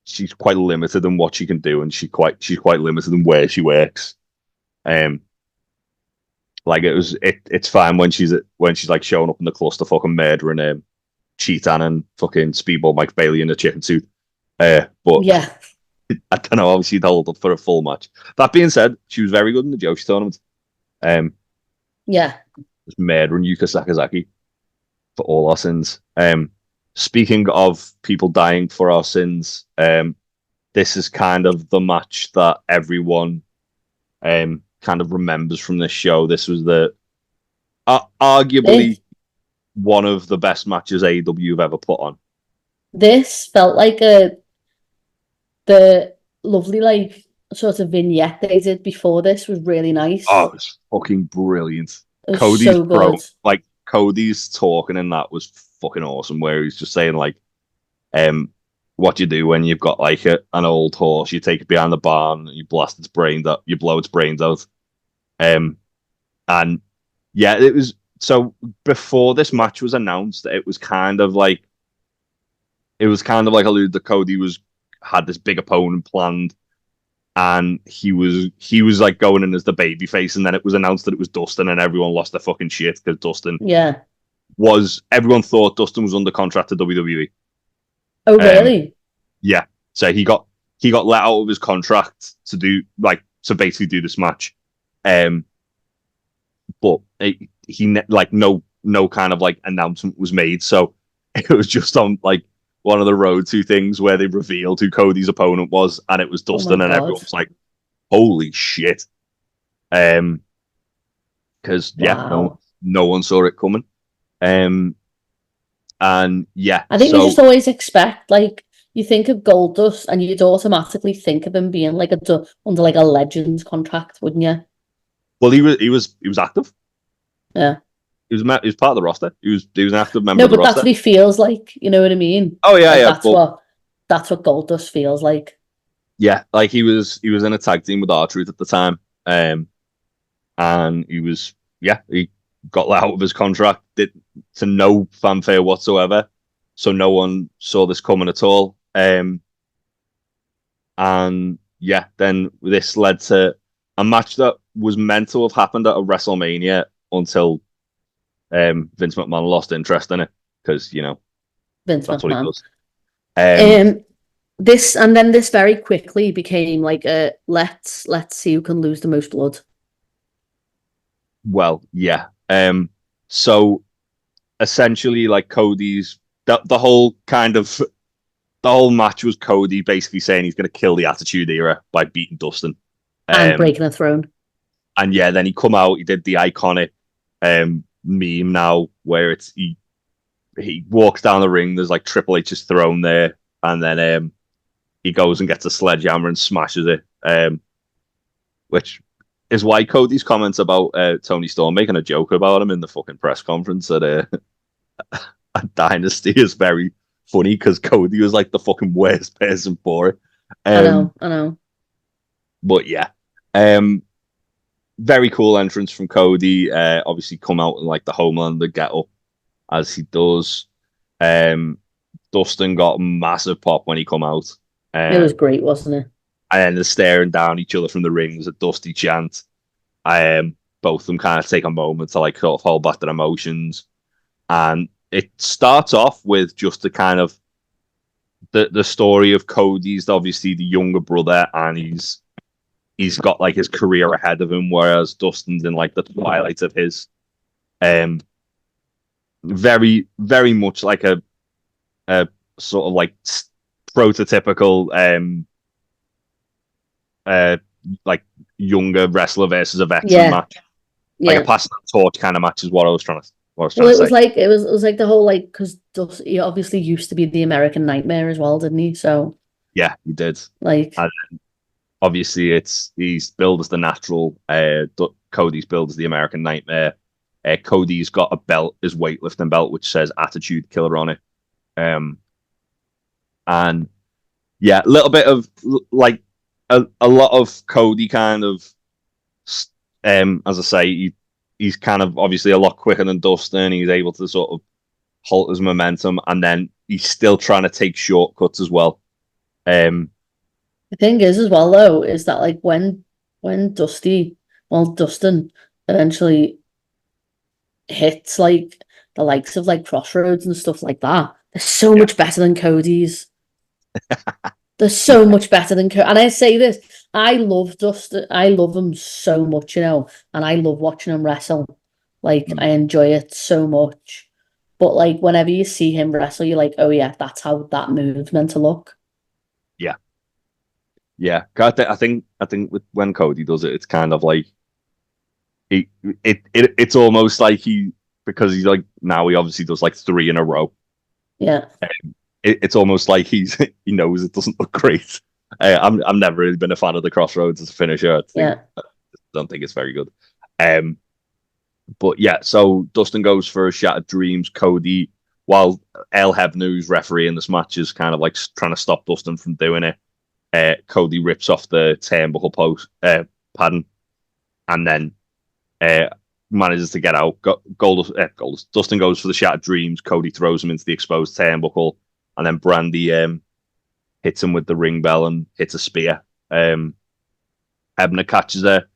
she's quite limited in what she can do, and she's quite limited in where she works. Um, like it's fine when she's like showing up in the cluster fucking murdering Cheetan and fucking Speedball Mike Bailey in a chicken suit. But Yeah, I don't know how she'd hold up for a full match. That being said, she was very good in the Joshi tournament. Um, yeah. just murdering Yuka Sakazaki for all our sins. Speaking of people dying for our sins, this is kind of the match that everyone kind of remembers from this show. This was the arguably This, one of the best matches AEW have ever put on. This felt like the lovely like sort of vignette they did before this was really Oh, nice. it's fucking brilliant. It was Cody's so good. Cody's talking in that was fucking awesome. Where he's just saying like, what you do when you've got like an old horse, you take it behind the barn, you blast its brains out, you blow its brains out. And yeah, it was so before this match was announced, it was kind of like alluded that Cody had this big opponent planned, and he was like going in as the baby face, and then it was announced that it was Dustin, and everyone lost their fucking shit because Yeah. everyone thought Dustin was under contract to WWE. Oh, really? Yeah, so he got let out of his contract to do to basically do this match, but no kind of like announcement was made, so it was just on like one of the Road to things where they revealed who Cody's opponent was, and it was Oh Dustin, my and everyone God. was like, "Holy shit!" Because Wow. no one saw it coming. And yeah, I think you so just always expect like you think of Goldust and you'd automatically think of him being like under like a Legends contract, wouldn't you? well, he was active. Yeah. He was part of the roster. He was an active member No, of the but that's roster. what he feels like. You know what I mean? Oh yeah, Like yeah, but that's what Goldust feels like. yeah, like he was in a tag team with R-Truth at the time, and he got let out of his contract, did to no fanfare whatsoever, so no one saw this coming at all. And yeah, then this led to a match that was meant to have happened at a WrestleMania until Vince McMahon lost interest in it because Vince that's what he McMahon. does. Um, This and then this very quickly became like a let's see who can lose the most blood. well, yeah. So essentially, like Cody's the whole kind of the whole match was Cody basically saying he's going to kill the Attitude Era by beating Dustin. And Um, breaking a throne. and yeah, then he come out, he did the iconic meme now where he walks down the ring, there's like Triple H's throne there, and then he goes and gets a sledgehammer and smashes it. Which is why Cody's comments about Tony Storm making a joke about him in the fucking press conference at Dynasty is very funny because Cody was like the fucking worst person for it. I know. But yeah, very cool entrance from Cody. Obviously, come out in like the Homelander get up as he does. Dustin got a massive pop when he come out. It was Um, great, wasn't it? and then they're staring down each other from the rings, a Dusty chant. Both of them kind of take a moment to like sort of hold back their emotions, and it starts off with just the kind of the story of Cody's obviously the younger brother, and he's got like his career ahead of him, whereas Dustin's in like the twilight of his. Um, very much like a sort of like prototypical uh like younger wrestler versus a veteran Yeah, match, like a yeah. passing the torch kind of match is what I was trying Well, to it was say. like it was like the whole like because he obviously used to be the American Nightmare as well, didn't he? So Yeah, he did. like And obviously, he's billed as the natural. Cody's billed as the American Nightmare. Cody's got a belt, his weightlifting belt, which says Attitude Killer on it. Um, and yeah, a little bit of like a lot of Cody kind of, as I say, he's kind of obviously a lot quicker than Dustin. He's able to sort of halt his momentum, and then he's still trying to take shortcuts as well. Um, the thing is as well though is that like when Dustin eventually hits like the likes of like Crossroads and stuff like that, they're so yeah, much better than Cody's. They're so much better than Cody. And I say this, I love Dustin. I love him so much, and I love watching him wrestle. Like mm, I enjoy it so much. But like whenever you see him wrestle, you're like, oh yeah, that's how that move's meant to look. yeah, yeah. I think when Cody does it, it's kind of like it's almost like because he's like now he obviously does like 3 in a row. Yeah. It's almost like he knows it doesn't look great. I'm never really been a fan of the Crossroads as a finisher. I don't think it's very good. But yeah, so Dustin goes for a Shattered Dreams. Cody, while El Hebner, who's refereeing this match, is kind of like trying to stop Dustin from doing it. Cody rips off the turnbuckle post padding, and then manages to get out. Dustin goes for the Shattered Dreams. Cody throws him into the exposed turnbuckle, and then Brandy hits him with the ring bell and hits a spear. Hebner catches her,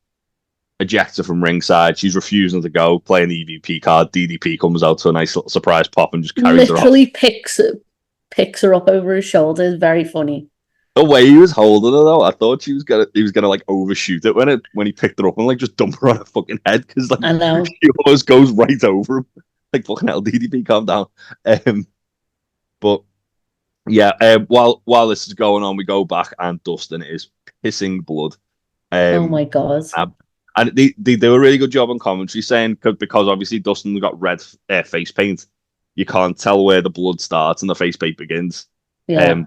ejects her from ringside. She's refusing to go, playing the EVP card. DDP comes out to a nice little surprise pop and just carries her off. Literally picks her up over his shoulders. Very funny. The way he was holding her though, I thought he was gonna like overshoot it when he picked her up and like just dump her on her fucking head because like I know. she almost goes right over him. Like fucking hell, DDP, calm down. But yeah, while this is going on, we go back and Dustin is pissing blood. Oh my god. And they do a really good job on commentary saying because obviously Dustin got red face paint, you can't tell where the blood starts and the face paint begins. Yeah.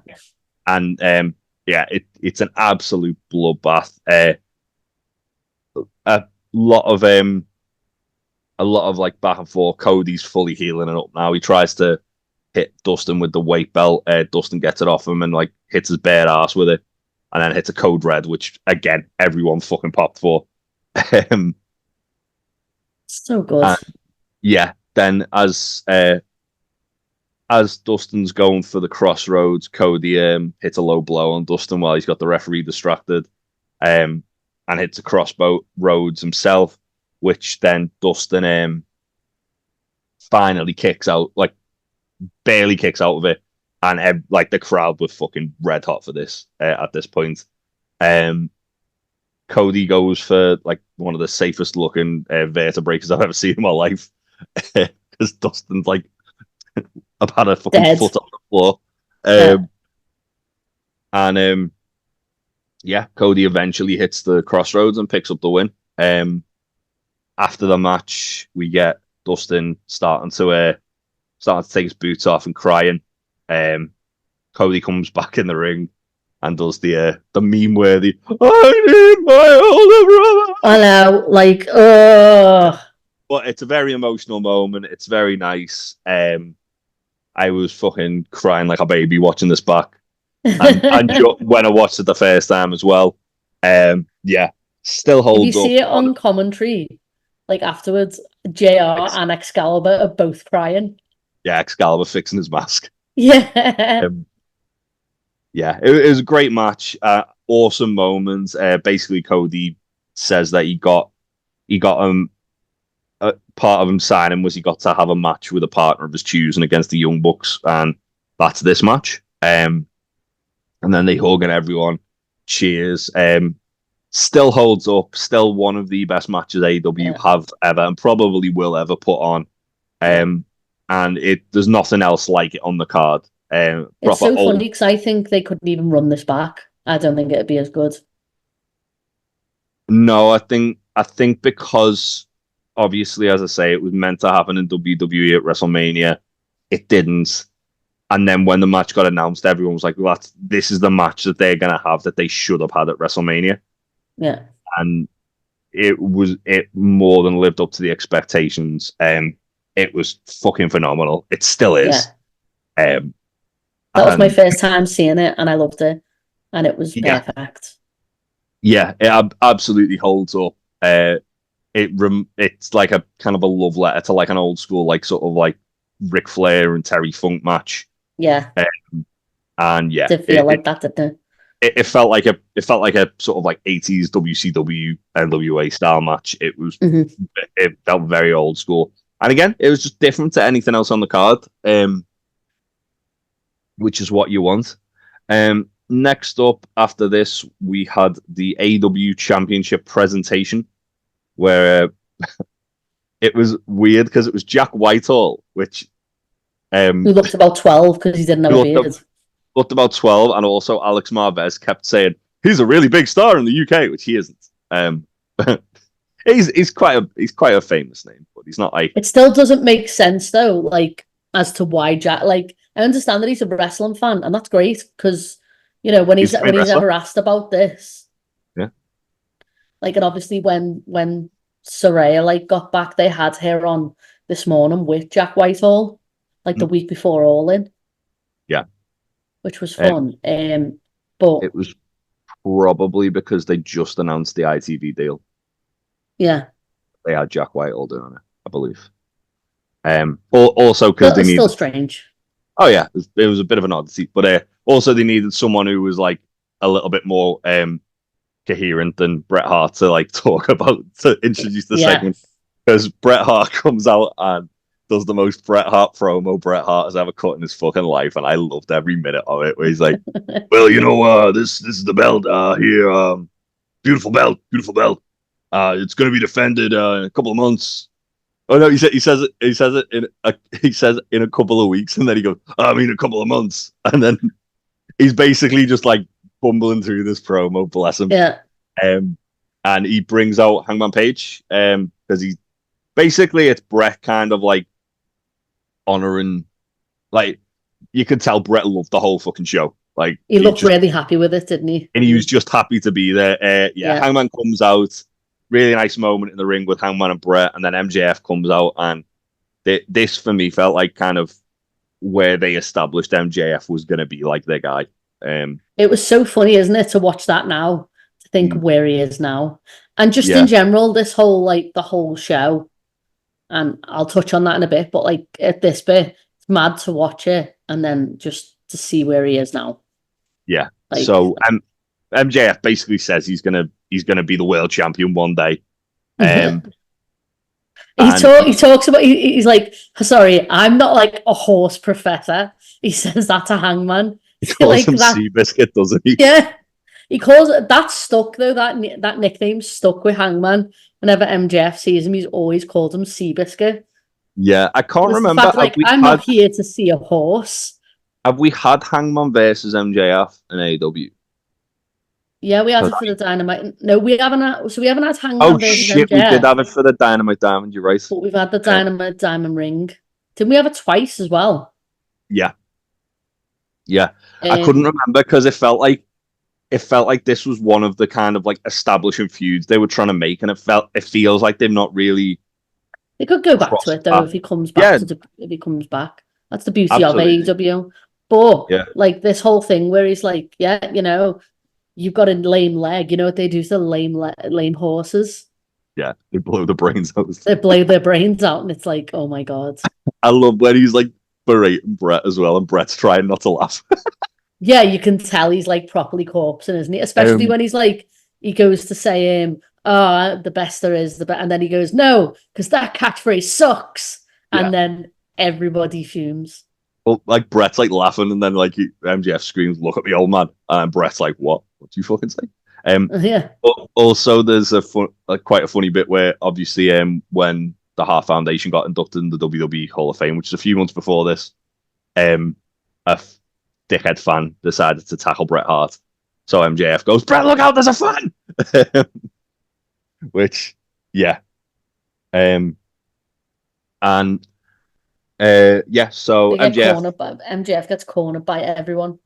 Yeah, it's an absolute bloodbath. A lot of like back and forth. Cody's fully healing it up now. He tries to hit Dustin with the weight belt. Dustin gets it off him and like hits his bare ass with it, and then hits a code red, which again everyone fucking popped for. So good. Yeah. Then as Dustin's going for the Crossroads, Cody hits a low blow on Dustin while he's got the referee distracted, and hits a crossroads himself, which then Dustin finally kicks out, like barely kicks out of it, and like the crowd were fucking red hot for this at this point. Cody goes for like one of the safest looking vertebreakers I've ever seen in my life, because Dustin's like about a fucking Dead. foot on the floor. Yeah, Cody eventually hits the Crossroads and picks up the win. After the match, we get Dustin starting to take his boots off and crying. Cody comes back in the ring and does the meme worthy "I need my older brother." I know, like, But it's a very emotional moment. It's very nice. I was fucking crying like a baby watching this back, and when I watched it the first time as well. Yeah, still holds up. If you see it on commentary, like afterwards, JR and Excalibur are both crying. Yeah, Excalibur fixing his mask. Yeah. Yeah, it was a great match. Awesome moments. Basically, Cody says that he got part of him signing was he got to have a match with a partner of his choosing against the Young Bucks, and that's this match. And then they hug and everyone cheers. Still holds up. Still one of the best matches AEW have ever and probably will ever put on. And there's nothing else like it on the card. It's so funny because I think they couldn't even run this back. I don't think it'd be as good. No, I think because obviously, as I say, it was meant to happen in WWE at WrestleMania. It didn't. And then when the match got announced, everyone was like, well, this is the match that they're going to have that they should have had at WrestleMania. Yeah. And it more than lived up to the expectations. It was fucking phenomenal. It still is. Yeah. That was my first time seeing it, and I loved it. And it was perfect. Yeah, it absolutely holds up. It's like a kind of a love letter to like an old school, like sort of like Ric Flair and Terry Funk match. Yeah. And yeah, did feel like that, didn't it? It felt like a sort of like 80s WCW NWA style match. It was it felt very old school. And again, it was just different to anything else on the card. Which is what you want. Next up after this, we had the AEW Championship presentation, where it was weird because it was Jack Whitehall, which who looked about 12 because he didn't have a beard. Looked about 12, and also Alex Marvez kept saying he's a really big star in the UK, which he isn't. He's quite a famous name, but he's not like It still doesn't make sense though, like as to why Jack. Like I understand that he's a wrestling fan, and that's great because when he's a great he's wrestler. ever asked about this, Yeah. like, and obviously when Saraya like got back, they had her on this morning with Jack Whitehall, like the Mm. week before All In, Yeah. which was Um, fun. But it was probably because they just announced the ITV deal. yeah, They had Jack Whitehall doing it, I believe. Also because still, they it's still needed. strange. Oh yeah, it was a bit of an oddity, but also they needed someone who was like a little bit more coherent than Bret Hart to like talk about to introduce the Yeah. segment because Bret Hart comes out and does the most Bret Hart promo Bret Hart has ever cut in his fucking life, and I loved every minute of it. Where he's like, "Well, this is the belt here, beautiful belt, beautiful belt. It's going to be defended in a couple of months." Oh no, he says it in a couple of weeks, and then he goes, "I mean, a couple of months," and then he's basically just like bumbling through this promo, bless him. Yeah. Um, and he brings out Hangman Page, because he basically it's Brett kind of like honoring, like you could tell Brett loved the whole fucking show, like He he looked just really happy with it, didn't he? and he was just happy to be there. Yeah, Yeah. Hangman comes out, really nice moment in the ring with Hangman and Brett, and then MJF comes out, and this for me felt like kind of where they established MJF was going to be like their guy. It was so funny, isn't it, to watch that now, to think mm, where he is now. And just in yeah, general, this whole, like, the whole show, and I'll touch on that in a bit, but, like, at this bit, it's mad to watch it and then just to see where he is now. yeah. Like, So MJF basically says he's gonna be the world champion one day. he Um, and talks about, he's like, sorry, I'm not, like, a horse professor. He says that to Hangman. he calls Like, him that, Seabiscuit, doesn't he? yeah. He calls it that stuck though. That nickname stuck with Hangman. Whenever MJF sees him, he's always called him Seabiscuit. Yeah, I can't It's the remember. fact, like, I'm not here to see a horse. Have we had Hangman versus MJF in AEW? Yeah, we had it for the Dynamite. No, we haven't. So we haven't had Oh Hangman versus shit, we did MJF, have it for the Dynamite Diamond. You're right. but we've had the Um, Dynamite Diamond Ring. Didn't we have it twice as well? yeah, yeah. I couldn't Um, remember because it felt like this was one of the kind of like establishing feuds they were trying to make, and it feels like they've not really they could go back to crossed it though paths. if he comes back Yeah, to if he comes back. That's the beauty of absolutely. AEW. But Yeah, like this whole thing where he's like, yeah, you've got a lame leg. You know what they do to lame horses? yeah. They blow the brains out. They blow their brains out, and it's like, oh my god. I love when he's like berating Brett as well, and Brett's trying not to laugh. Yeah, you can tell he's like properly corpsing, isn't he? Especially Um, when he's like, he goes to say, "Oh, the best there is, the best," and then he goes, "No, because that catchphrase sucks," yeah. and then everybody fumes. Well, like Brett's like laughing, and then like MJF screams, "Look at me, old man!" And Brett's like, "What? What do you fucking say?" Yeah, Also, there's quite a funny bit where obviously, when the Hart Foundation got inducted in the WWE Hall of Fame, which is a few months before this, a dickhead fan decided to tackle Bret Hart. So MJF goes, "Bret, look out! There's a fan!" Which, yeah, and yeah. So they get MJF cornered by MJF gets cornered by everyone.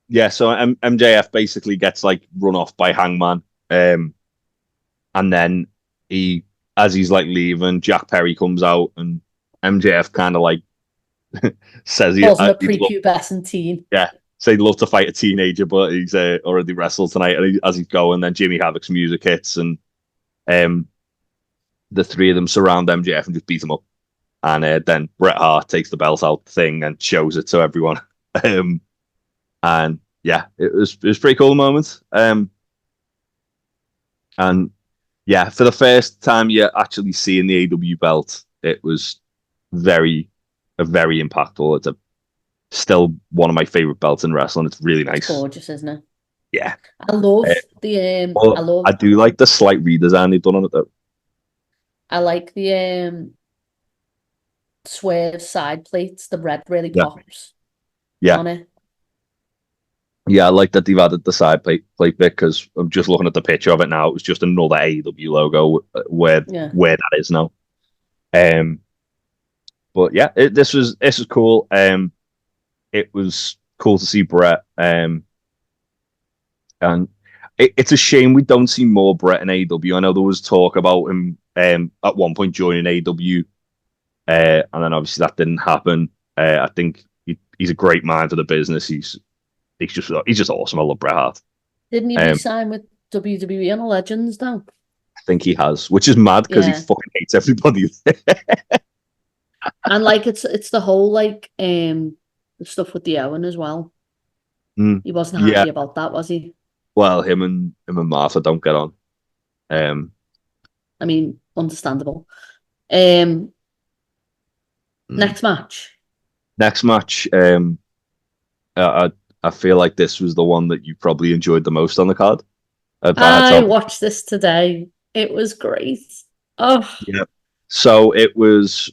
Yeah, so MJF basically gets like run off by Hangman, and then as he's like leaving, Jack Perry comes out, and MJF kind of like says Calls him a he'd love, prepubescent teen. yeah, say he'd love to fight a teenager, but he's already wrestled tonight. And as he's going, then Jimmy Havoc's music hits, and um, the three of them surround MJF and just beat him up. And then Bret Hart takes the belt out thing and shows it to everyone. Um, and yeah, it was pretty cool moment. And yeah, for the first time you're actually seeing the AW belt, it was very, very impactful. It's still one of my favorite belts in wrestling. It's really It's nice. gorgeous, isn't it? Yeah. I love Uh, I but I love do like the slight redesign they've done on it though. I like the swerve side plates. The red really Yeah. pops Yeah. on it. Yeah, I like that they've added the side plate bit because I'm just looking at the picture of it now. It was just another AEW logo Yeah. where that is now. Um, but yeah, this was cool. It was cool to see Brett. And it's a shame we don't see more Brett in AEW. I know there was talk about him at one point joining AEW, and then obviously that didn't happen. I think he's a great man for the business. He's just awesome. I love Bret Hart. Didn't he Um, re-sign with WWE on the Legends now? I think he has, which is mad because he Yeah. fucking hates everybody. And like it's the whole like the stuff with the Owen as well. Mm, He wasn't yeah, happy about that, was he? well, him and Martha don't get on. Um, I mean, understandable. Um, mm. Next match. Next match, I I feel like this was the one that you probably enjoyed the most on the card. If I had I to, watched this today. It was great. Oh, yeah. So it was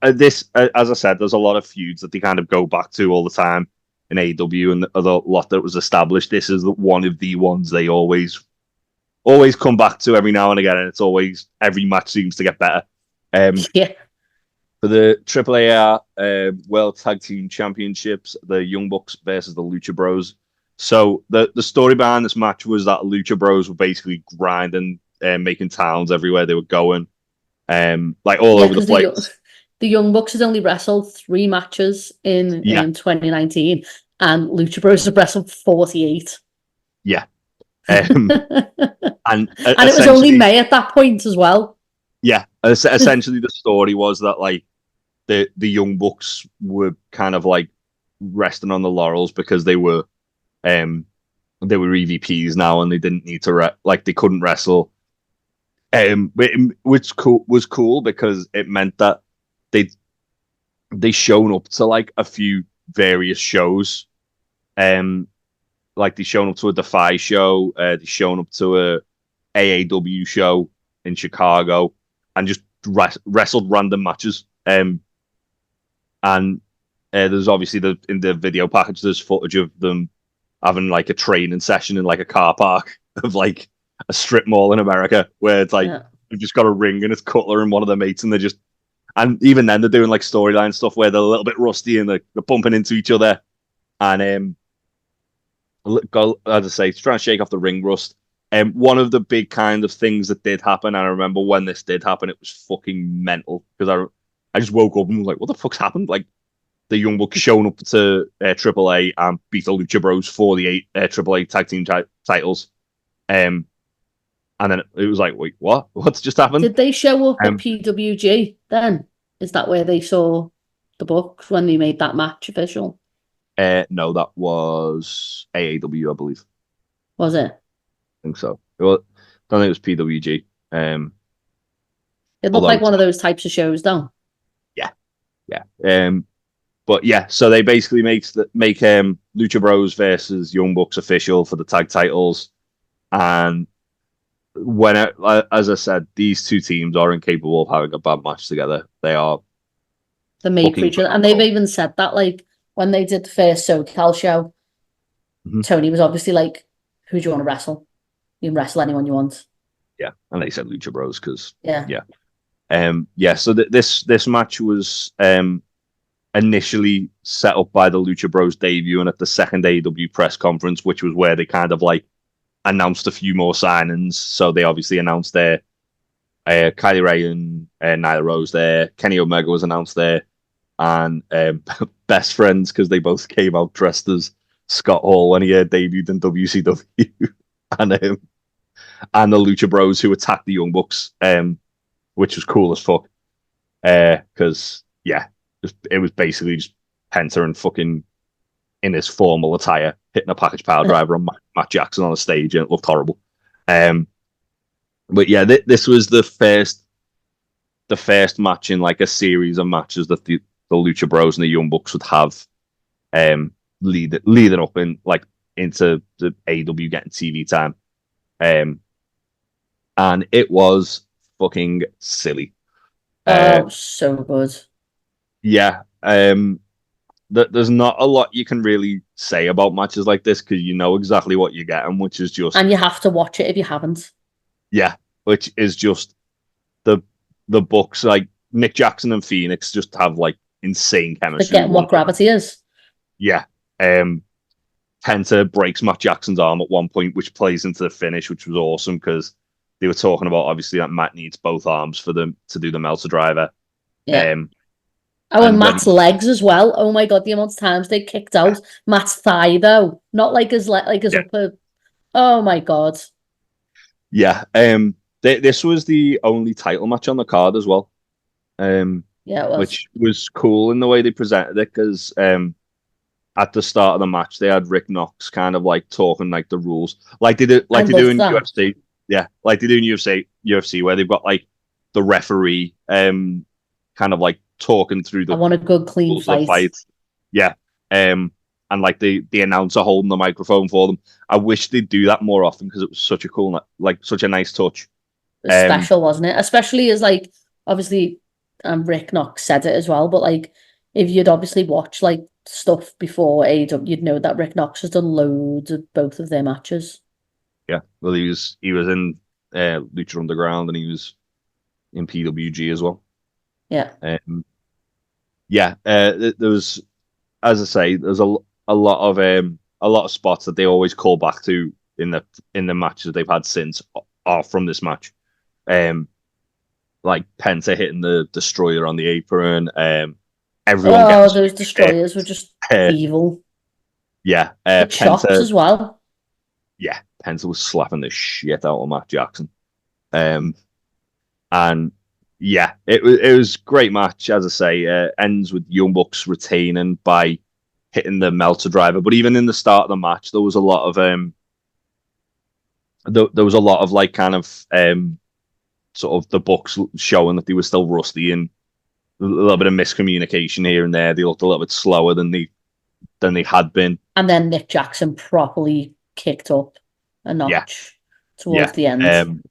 this, as I said, there's a lot of feuds that they kind of go back to all the time in AEW, and a lot that was established. This is one of the ones they always come back to every now and again, and it's always every match seems to get better. Um, yeah. for the AAA World Tag Team Championships, the Young Bucks versus the Lucha Bros. So the story behind this match was that Lucha Bros were basically grinding, making towns everywhere they were going, like all Yeah, over the because place. the Young Bucks has only wrestled 3 matches in Yeah, 2019, and Lucha Bros have wrestled 48. yeah. And And it was only essentially, May at that point as well. yeah, essentially the story was that like the Young Bucks were kind of like resting on the laurels because um they were EVPs now and they didn't need to like they couldn't wrestle. Which was cool because it meant that they they shown up to like a few various shows. Like they shown up to a Defy show, they shown up to a AAW show in Chicago, and just wrestled random matches. And there's obviously in the video package there's footage of them having like a training session in like a car park of like a strip mall in America where it's like Yeah. they've just got a ring and it's Cutler and one of their mates and they're just and even then they're doing like storyline stuff where they're a little bit rusty and they're bumping into each other and go as I say trying to shake off the ring rust. One of the big kind of things that did happen, and I remember when this did happen, it was fucking mental because I just woke up and was like, "What the fuck's happened?" Like the Young Bucks shown up to AAA and beat the Lucha Bros for the AAA tag team titles. Um, and then it was like, wait, what? What's just happened? Did they show up at Um, PWG then? Is that where they saw the Bucks when they made that match official? no, that was AAW, I believe. Was it? I think so. Well, I don't think it was PWG. It looked Although like it's one of those types of shows, though. yeah, yeah. But yeah, so they basically make Lucha Bros versus Young Bucks official for the tag titles, and as I said, these two teams are incapable of having a bad match together. They are The made for fucking each other. And they've phenomenal. even said that, like, when they did the first SoCal show, Mhm. Tony was obviously like, who do you want to wrestle? You can wrestle anyone you want. Yeah, and they said Lucha Bros because Yeah. yeah, yeah. So this match was initially set up by the Lucha Bros debut and at the second AEW press conference, which was where they kind of like announced a few more signings. So they obviously announced their Kylie Ray and Nyla Rose there. Kenny Omega was announced there, and best friends because they both came out dressed as Scott Hall when he debuted in WCW, and the Lucha Bros who attacked the Young Bucks, which was cool as fuck. Because yeah, it was basically just Penta and fucking in his formal attire hitting a package power driver on Matt Jackson on the stage, and it looked horrible. Um, but yeah, this was the first match in like a series of matches that the Lucha Bros and the Young Bucks would have leading up in like into the AEW getting TV time. And it was fucking silly. Oh, so good. Yeah. there's not a lot you can really say about matches like this because you know exactly what you're getting, which is just And you have to watch it if you haven't. yeah, which is just the the Bucks like Nick Jackson and Phoenix just have like insane Like chemistry with getting one what another. gravity is. Yeah. Penta breaks Matt Jackson's arm at one point, which plays into the finish, which was awesome because they were talking about obviously that Matt needs both arms for them to do the Melter driver. Yeah. Um, Oh, and and when Matt's legs as well. Oh my God, the amount of times they kicked out Matt's thigh though, not like like his yeah, upper. Oh my God. yeah, this was the only title match on the card as well. Yeah, it was. Which was cool in the way they presented it because at the start of the match they had Rick Knox kind of like talking like the rules, I like they do loved in that. UFC. Yeah, like they do in UFC where they've got like the referee kind of like talking through I the want a good, clean rules of the fight. fight. Yeah, and like the announcer holding the microphone for them. I wish they'd do that more often because it was such a cool, like such a nice touch. It was Um, special, wasn't it? Especially as like obviously, Rick Knox said it as well. But like, if you'd obviously watched like stuff before AEW, you'd know that Rick Knox has done loads of both of their matches. yeah, well he was in Lucha Underground and he was in PWG as well. Yeah, Um, yeah, there was, as I say, there's a lot of spots that they always call back to in the matches they've had since are from this match. Um, like Penta hitting the destroyer on the apron. Everyone getting oh, those destroyers were just uh, evil. yeah, The chops Penta as well. yeah, Penta was slapping the shit out of Matt Jackson. Um, and yeah, it was great match. As I say, ends with Young Bucks retaining by hitting the Melter driver. But even in the start of the match, there was a lot of there was a lot of like kind of sort of the Bucks showing that they were still rusty and a little bit of miscommunication here and there. They looked a little bit slower than they had been. And then Nick Jackson properly kicked up a Yeah, notch towards yeah, the end.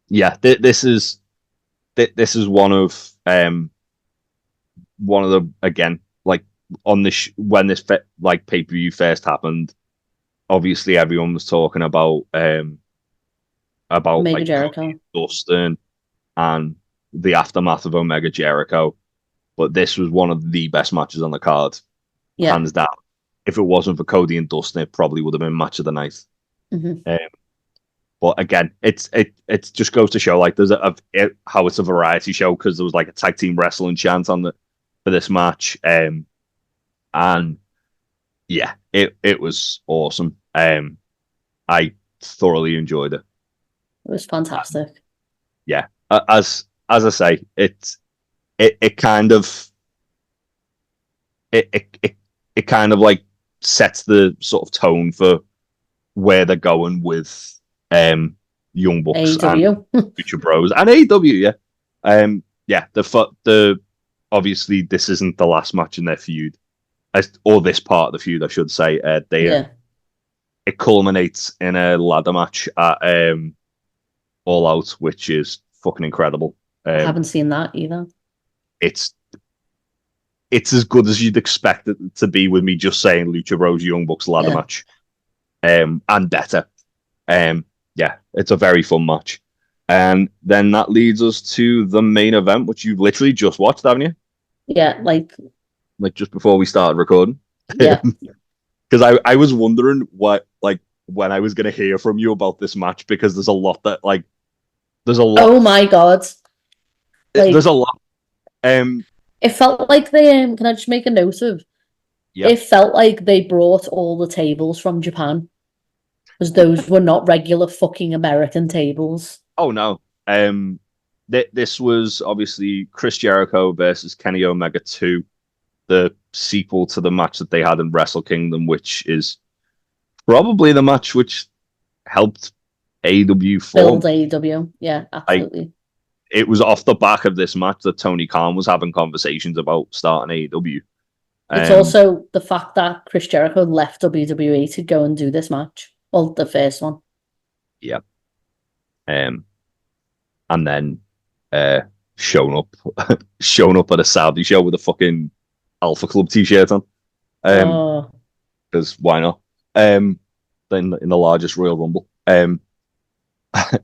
yeah. This is one of the again like on this when this like pay per view first happened. Obviously, everyone was talking about Omega like Cody Jericho. Dustin and the aftermath of Omega Jericho. But this was one of the best matches on the card, Yeah. hands down. If it wasn't for Cody and Dustin, it probably would have been match of the night. Hmm. Um, but again, it just goes to show like there's how it's a variety show because there was like a tag team wrestling chant on the for this match, and yeah, it was awesome. I thoroughly enjoyed it. It was fantastic. Yeah, as I say, it kind of it kind of like sets the sort of tone for where they're going with Young Bucks and AEW. Future Bros and AEW. Yeah, yeah. The obviously this isn't the last match in their feud, or this part of the feud, I should say. Yeah. It culminates in a ladder match at All Out, which is fucking incredible. I Um, haven't seen that either. it's it's as good as you'd expect it to be with me just saying Lucha Bros Young Bucks ladder Yeah. match, and better. Yeah, it's a very fun match. And then that leads us to the main event, which you've literally just watched, haven't you? Yeah, Like just before we started recording. yeah. Because I was wondering what like when I was going to hear from you about this match because there's a lot that like there's a lot Oh my God. there's Like a lot it felt like they can I just make a note of yeah. it felt like they brought all the tables from Japan because those were not regular fucking American tables. Oh no. This was obviously Chris Jericho versus Kenny Omega 2, the sequel to the match that they had in Wrestle Kingdom, which is probably the match which helped AEW Build form. AEW. Yeah, Like absolutely. it was off the back of this match that Tony Khan was having conversations about starting AEW. It's Um, also the fact that Chris Jericho left WWE to go and do this match. Well, the first one. yeah. Um, and then uh, shown up, shown up at a Saudi show with a fucking Alpha Club t-shirt on. Because why not? In the largest Royal Rumble.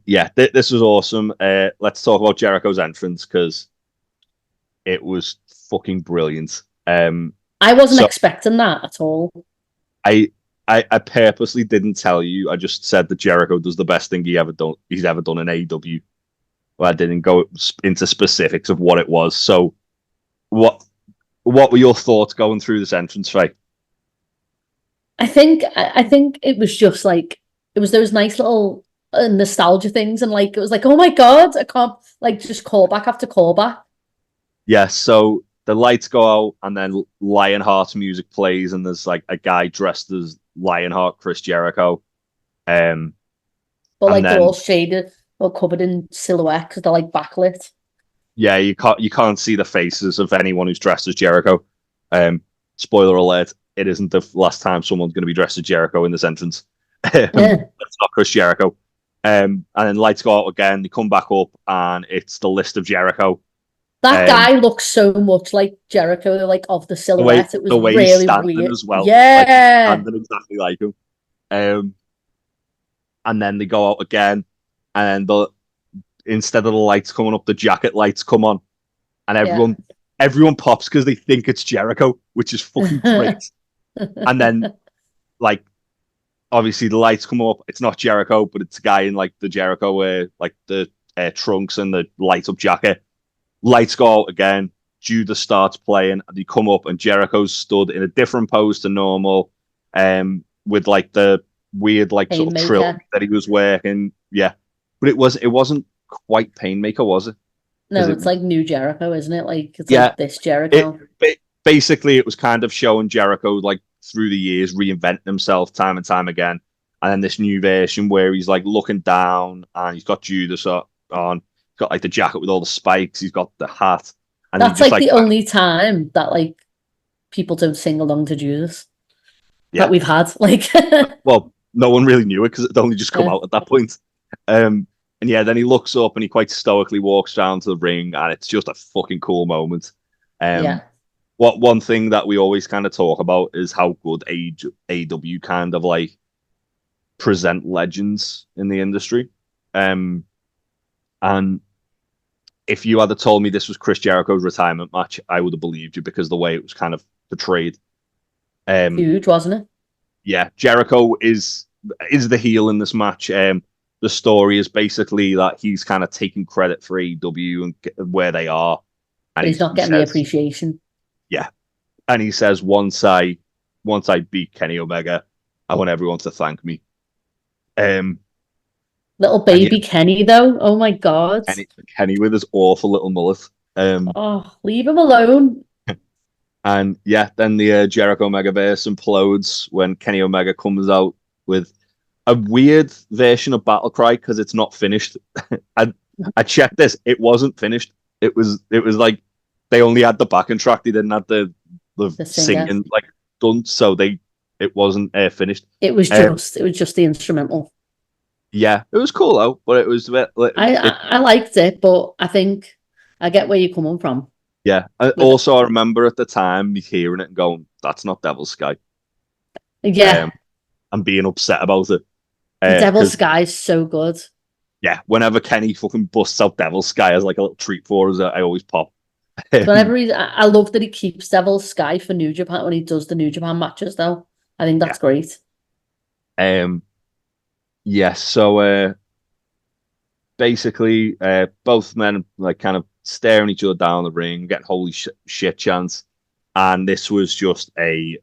Yeah, this was awesome. Let's talk about Jericho's entrance because it was fucking brilliant. I wasn't expecting that at all. I purposely didn't tell you. I just said that Jericho does the best thing he's ever done in AEW. Well, I didn't go into specifics of what it was. So, what were your thoughts going through this entrance, Faye? I think it was just like it was those nice little nostalgia things, and like it was like, oh my god, I can't like just callback after callback. Yeah, so the lights go out and then Lionheart's music plays and there's like a guy dressed as Lionheart, Chris Jericho. But like they're all shaded or covered in silhouette because they're like backlit. Yeah, you can't see the faces of anyone who's dressed as Jericho. Spoiler alert, it isn't the last time someone's going to be dressed as Jericho in this entrance. It's not Chris Jericho. And then lights go out again, they come back up and it's the list of Jericho. That guy looks so much like Jericho, like of the silhouette. It was really he's standing weird as well. Yeah, like, he's standing exactly like him. And then they go out again, and instead of the lights coming up, the jacket lights come on, and everyone pops because they think it's Jericho, which is fucking great. And then, like, obviously the lights come up. It's not Jericho, but it's a guy in like the Jericho, like the trunks and the light up jacket. Lights go out again. Judas starts playing, and they come up, and Jericho's stood in a different pose to normal, with like the weird like sort of trill that he was wearing. Yeah, but it wasn't quite Painmaker, was it? No, it's like new Jericho, isn't it? Like it's like this Jericho. Basically, it was kind of showing Jericho like through the years reinventing himself time and time again, and then this new version where he's like looking down and he's got Judas on. Got like the jacket with all the spikes. He's got the hat. And that's like the only time that like people don't sing along to Judas that we've had. Like, well, no one really knew it because it only just come out at that point. And yeah, then he looks up and he quite stoically walks down to the ring, and it's just a fucking cool moment. What one thing that we always kind of talk about is how good AEW kind of like present legends in the industry. And if you had told me this was Chris Jericho's retirement match, I would have believed you because the way it was kind of portrayed. Huge, wasn't it? Yeah, Jericho is the heel in this match. The story is basically that he's kind of taking credit for AEW and where they are. And he's not getting the appreciation. Yeah. And he says, once I beat Kenny Omega, I want everyone to thank me. Little baby Kenny, though. Oh my god. Kenny with his awful little mullet. Leave him alone. And yeah, then the Jericho Megaverse implodes when Kenny Omega comes out with a weird version of Battle Cry because it's not finished. I checked this; it wasn't finished. It was like they only had the backing track; they didn't have the singing like done, so it wasn't finished. It was just the instrumental. Yeah, it was cool though, but it was. I liked it, but I think I get where you're coming from. Yeah, also I remember at the time me hearing it and going, "That's not Devil's Sky." Yeah, and being upset about it. Devil's Sky is so good. Yeah, whenever Kenny fucking busts out Devil's Sky as like a little treat for us, I always pop. Whenever I love that he keeps Devil's Sky for New Japan when he does the New Japan matches. Though I think that's great. Yes, so basically, both men like kind of staring each other down the ring, getting holy shit chants, and this was just a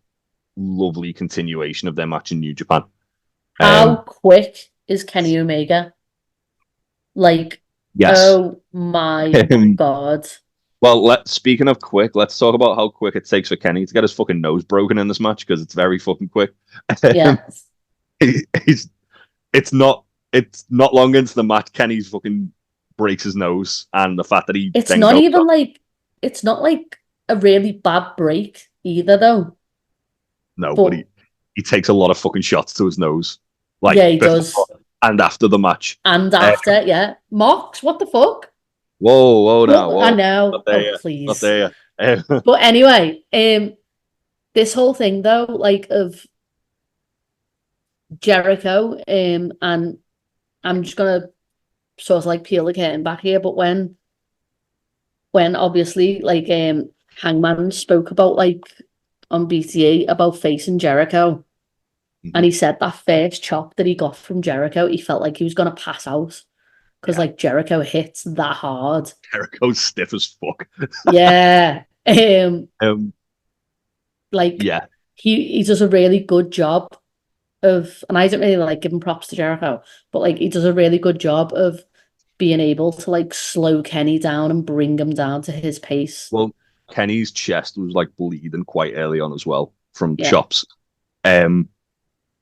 lovely continuation of their match in New Japan. How quick is Kenny Omega? Like, yes. Oh my god. Well, speaking of quick, let's talk about how quick it takes for Kenny to get his fucking nose broken in this match because it's very fucking quick. Yes. It's not long into the match. Kenny's fucking breaks his nose, and the fact that it's not like a really bad break either, though. No, but he takes a lot of fucking shots to his nose. Like, yeah, he does. And after the match. And after, yeah. Mox, what the fuck? Whoa, now. Whoa. I know. Please. Not there. But anyway, this whole thing though, like of Jericho, and I'm just gonna sort of like peel the curtain back here, but when obviously like Hangman spoke about like on BTE about facing Jericho, and he said that first chop that he got from Jericho, he felt like he was gonna pass out because like Jericho hits that hard. Jericho's stiff as fuck. Yeah. Like Yeah. he does a really good job of, and I don't really like giving props to Jericho, but like he does a really good job of being able to like slow Kenny down and bring him down to his pace. Well, Kenny's chest was like bleeding quite early on as well from Yeah. chops.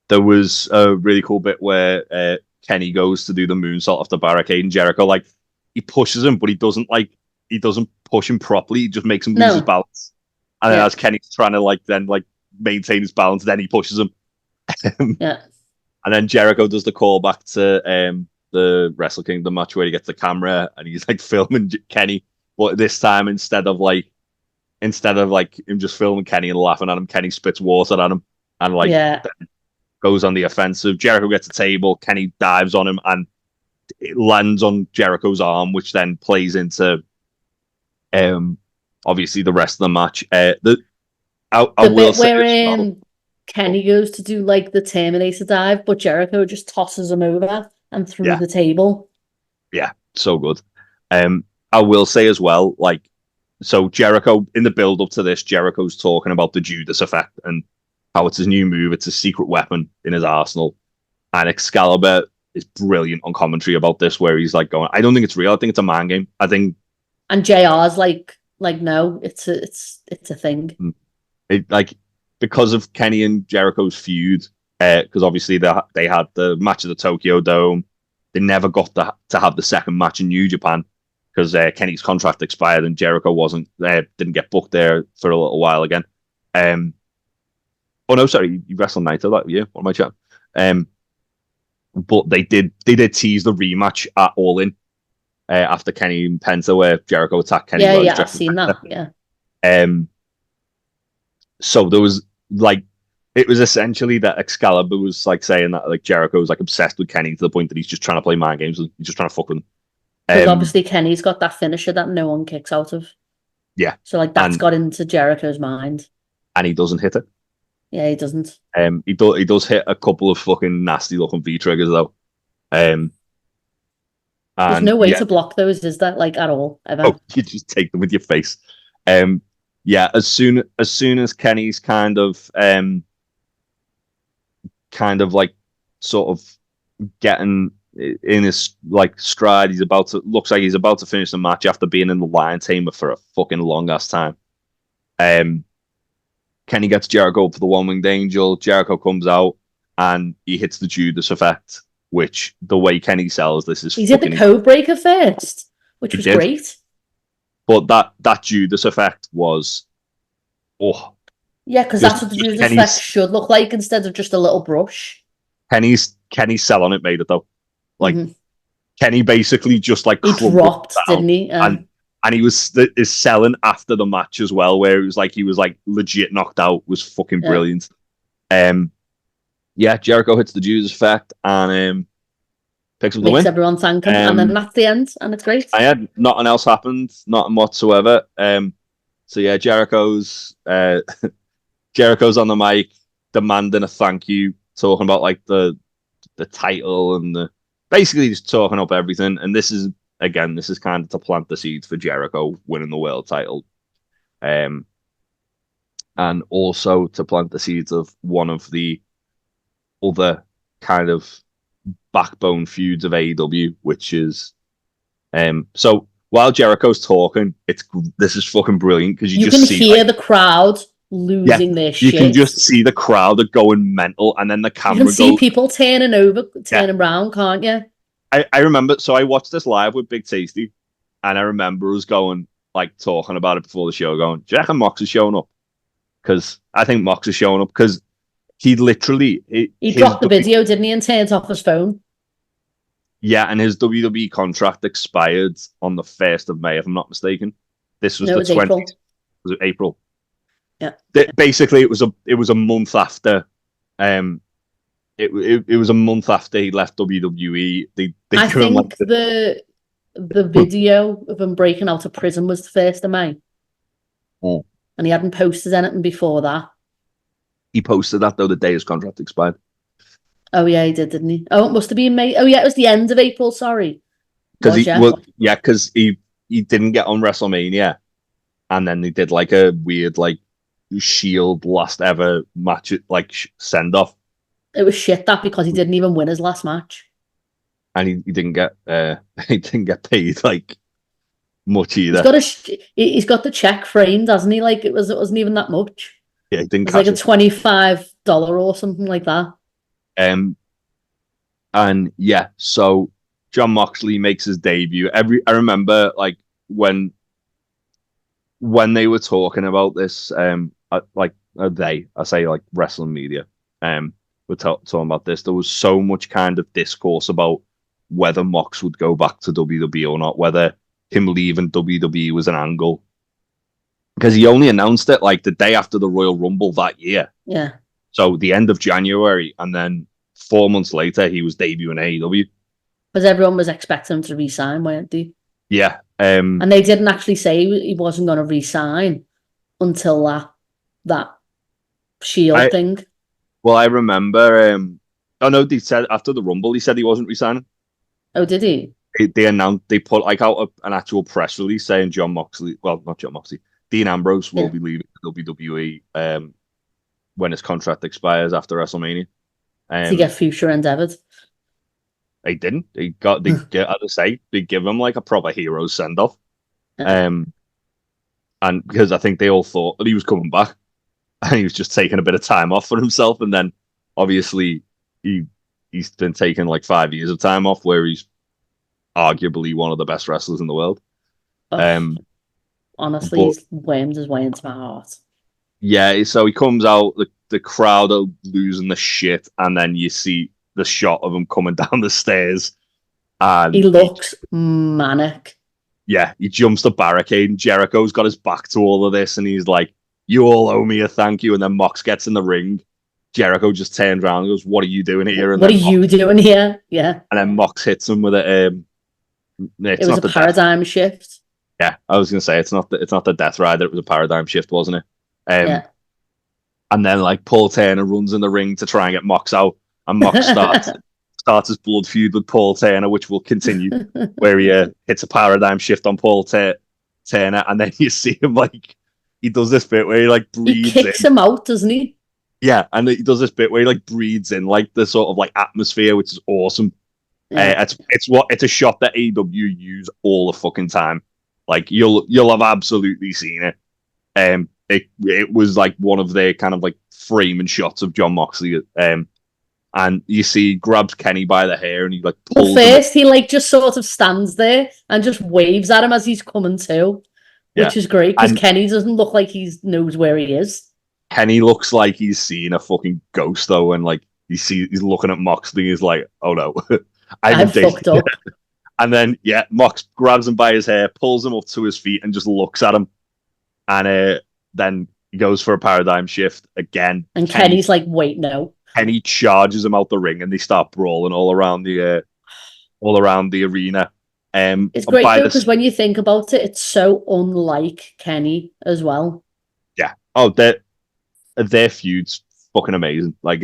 There was a really cool bit where Kenny goes to do the moonsault off the barricade, and Jericho like he pushes him, but he doesn't push him properly. He just makes him lose his No. balance. And then Yeah. as Kenny's trying to like maintain his balance, then he pushes him. Yeah. And then Jericho does the callback to the Wrestle Kingdom match where he gets the camera and he's like filming Kenny, but this time instead of like him just filming Kenny and laughing at him, Kenny spits water at him and like Yeah. goes on the offensive. Jericho gets a table, Kenny dives on him and it lands on Jericho's arm, which then plays into obviously the rest of the match. I The will bit say where as well, Kenny goes to do like the Terminator dive, but Jericho just tosses him over and through yeah, the table. yeah, so good. I will say as well, like, so Jericho in the build up to this, Jericho's talking about the Judas effect and how it's his new move. It's a secret weapon in his arsenal, and Excalibur is brilliant on commentary about this, where he's like going, "I don't think it's real. I think it's a man game. I think." And JR's like no, it's a thing. It like because of Kenny and Jericho's feud, because obviously they had the match at the Tokyo Dome. They never got to have the second match in New Japan because Kenny's contract expired and Jericho didn't get booked there for a little while again. Oh no, sorry, you wrestled Naito that year. What am I chatting? But they did tease the rematch at All In after Kenny and Penta, where Jericho attacked Kenny. Yeah, I've seen that. Yeah. So there was like it was essentially that Excalibur was like saying that like Jericho was like obsessed with Kenny to the point that he's just trying to play mind games and he's just trying to fuck with him. Because obviously Kenny's got that finisher that no one kicks out of. Yeah. So like that's got into Jericho's mind. And he doesn't hit it. Yeah, he doesn't. He does hit a couple of fucking nasty looking V triggers though. There's no way to block those, is there? Like at all, ever? Oh, you just take them with your face. Yeah, as soon as Kenny's kind of like sort of getting in his like stride, looks like he's about to finish the match after being in the Lion Tamer for a fucking long ass time. Kenny gets Jericho for the One Winged Angel. Jericho comes out and he hits the Judas effect, which the way Kenny sells this is he did the code breaker first, which was great. But that Judas effect was, yeah, because that's what the Judas effect should look like instead of just a little brush. Kenny's sell on it made it though. Like Kenny basically just like he dropped, didn't he? And he was is selling after the match as well, where it was like he was like legit knocked out, was fucking brilliant. Yeah, Jericho hits the Judas effect and picks up the win. Makes everyone thank him, and then that's the end, and it's great. Nothing else happened, nothing whatsoever. So yeah, Jericho's on the mic demanding a thank you, talking about like the title and basically just talking up everything. And this is kind of to plant the seeds for Jericho winning the world title, and also to plant the seeds of one of the other kind of backbone feuds of AEW, which is so while Jericho's talking, this is fucking brilliant because you just can hear the crowd losing their shit. You can just see the crowd are going mental, and then the camera. You can see people turning around, can't you? I remember. So I watched this live with Big Tasty, and I remember us going like talking about it before the show. Going, do you reckon Mox is showing up? Because I think Mox is showing up because he literally he dropped the video, didn't he, and turned off his phone. Yeah, and his WWE contract expired on the 1st of May, if I'm not mistaken. This was the 20th. Was it April? Yeah. Basically, it was a month after. It was a month after he left WWE. They I give him think the video of him breaking out of prison was the 1st of May. Oh. And he hadn't posted anything before that. He posted that though the day his contract expired. Oh yeah, he did, didn't he? Oh, it must have been May. Oh yeah, it was the end of April. Sorry, Because he didn't get on WrestleMania, and then they did like a weird like Shield last ever match, like send off. It was shit that because he didn't even win his last match, and he didn't get he didn't get paid like much either. He's got the check framed, hasn't he? Like it wasn't even that much. Yeah, he didn't. It was like a $25 or something like that. And yeah, so Jon Moxley makes his debut. I remember like when they were talking about this, I say like wrestling media, were talking about this. There was so much kind of discourse about whether Mox would go back to WWE or not, whether him leaving WWE was an angle, because he only announced it like the day after the Royal Rumble that year. Yeah. So the end of January, and then 4 months later, he was debuting AEW. Because everyone was expecting him to resign, weren't they? Yeah. And they didn't actually say he wasn't going to resign until that Shield thing. Well, I remember. Oh no, they said after the Rumble, he said he wasn't resigning. Oh, did he? They announced, they put like out an actual press release saying Jon Moxley, well, not Jon Moxley, Dean Ambrose will be leaving WWE when his contract expires after WrestleMania. To get future endeavored. They didn't. As I say, they give him like a proper hero send off. And because I think they all thought that he was coming back, and he was just taking a bit of time off for himself, and then obviously he's been taking like 5 years of time off, where he's arguably one of the best wrestlers in the world. Honestly, he's wormed his way into my heart. Yeah, so he comes out, the crowd are losing the shit, and then you see the shot of him coming down the stairs, and he looks manic. Yeah, he jumps the barricade, and Jericho's got his back to all of this, and he's like, "You all owe me a thank you." And then Mox gets in the ring. Jericho just turns around and goes, "What are you doing here?" And what are you doing here? Yeah. And then Mox hits him with it. It was a paradigm shift. Yeah, I was gonna say it's not the Death Rider. It was a paradigm shift, wasn't it? Yeah. And then like Paul Turner runs in the ring to try and get Mox out, and Mox starts his blood feud with Paul Turner, which will continue, where he hits a paradigm shift on Paul Turner, and then you see him like he does this bit where he like breathes. He kicks him out, doesn't he? Yeah, and he does this bit where he like breathes in like the sort of like atmosphere, which is awesome. Yeah. It's a shot that AEW use all the fucking time. Like you'll have absolutely seen it. It was like one of their kind of like framing shots of Jon Moxley. And you see he grabs Kenny by the hair and he like pulls him. He like just sort of stands there and just waves at him as he's coming to, which is great because Kenny doesn't look like he knows where he is. Kenny looks like he's seeing a fucking ghost though, and like he's looking at Moxley. He's like, "Oh no, I've fucked up." And then Mox grabs him by his hair, pulls him up to his feet, and just looks at him. And then he goes for a paradigm shift again. And Kenny's like, "Wait, no." Kenny charges him out the ring, and they start brawling all around the arena. It's great though because when you think about it, it's so unlike Kenny as well. Yeah. Oh, their feud's fucking amazing. Like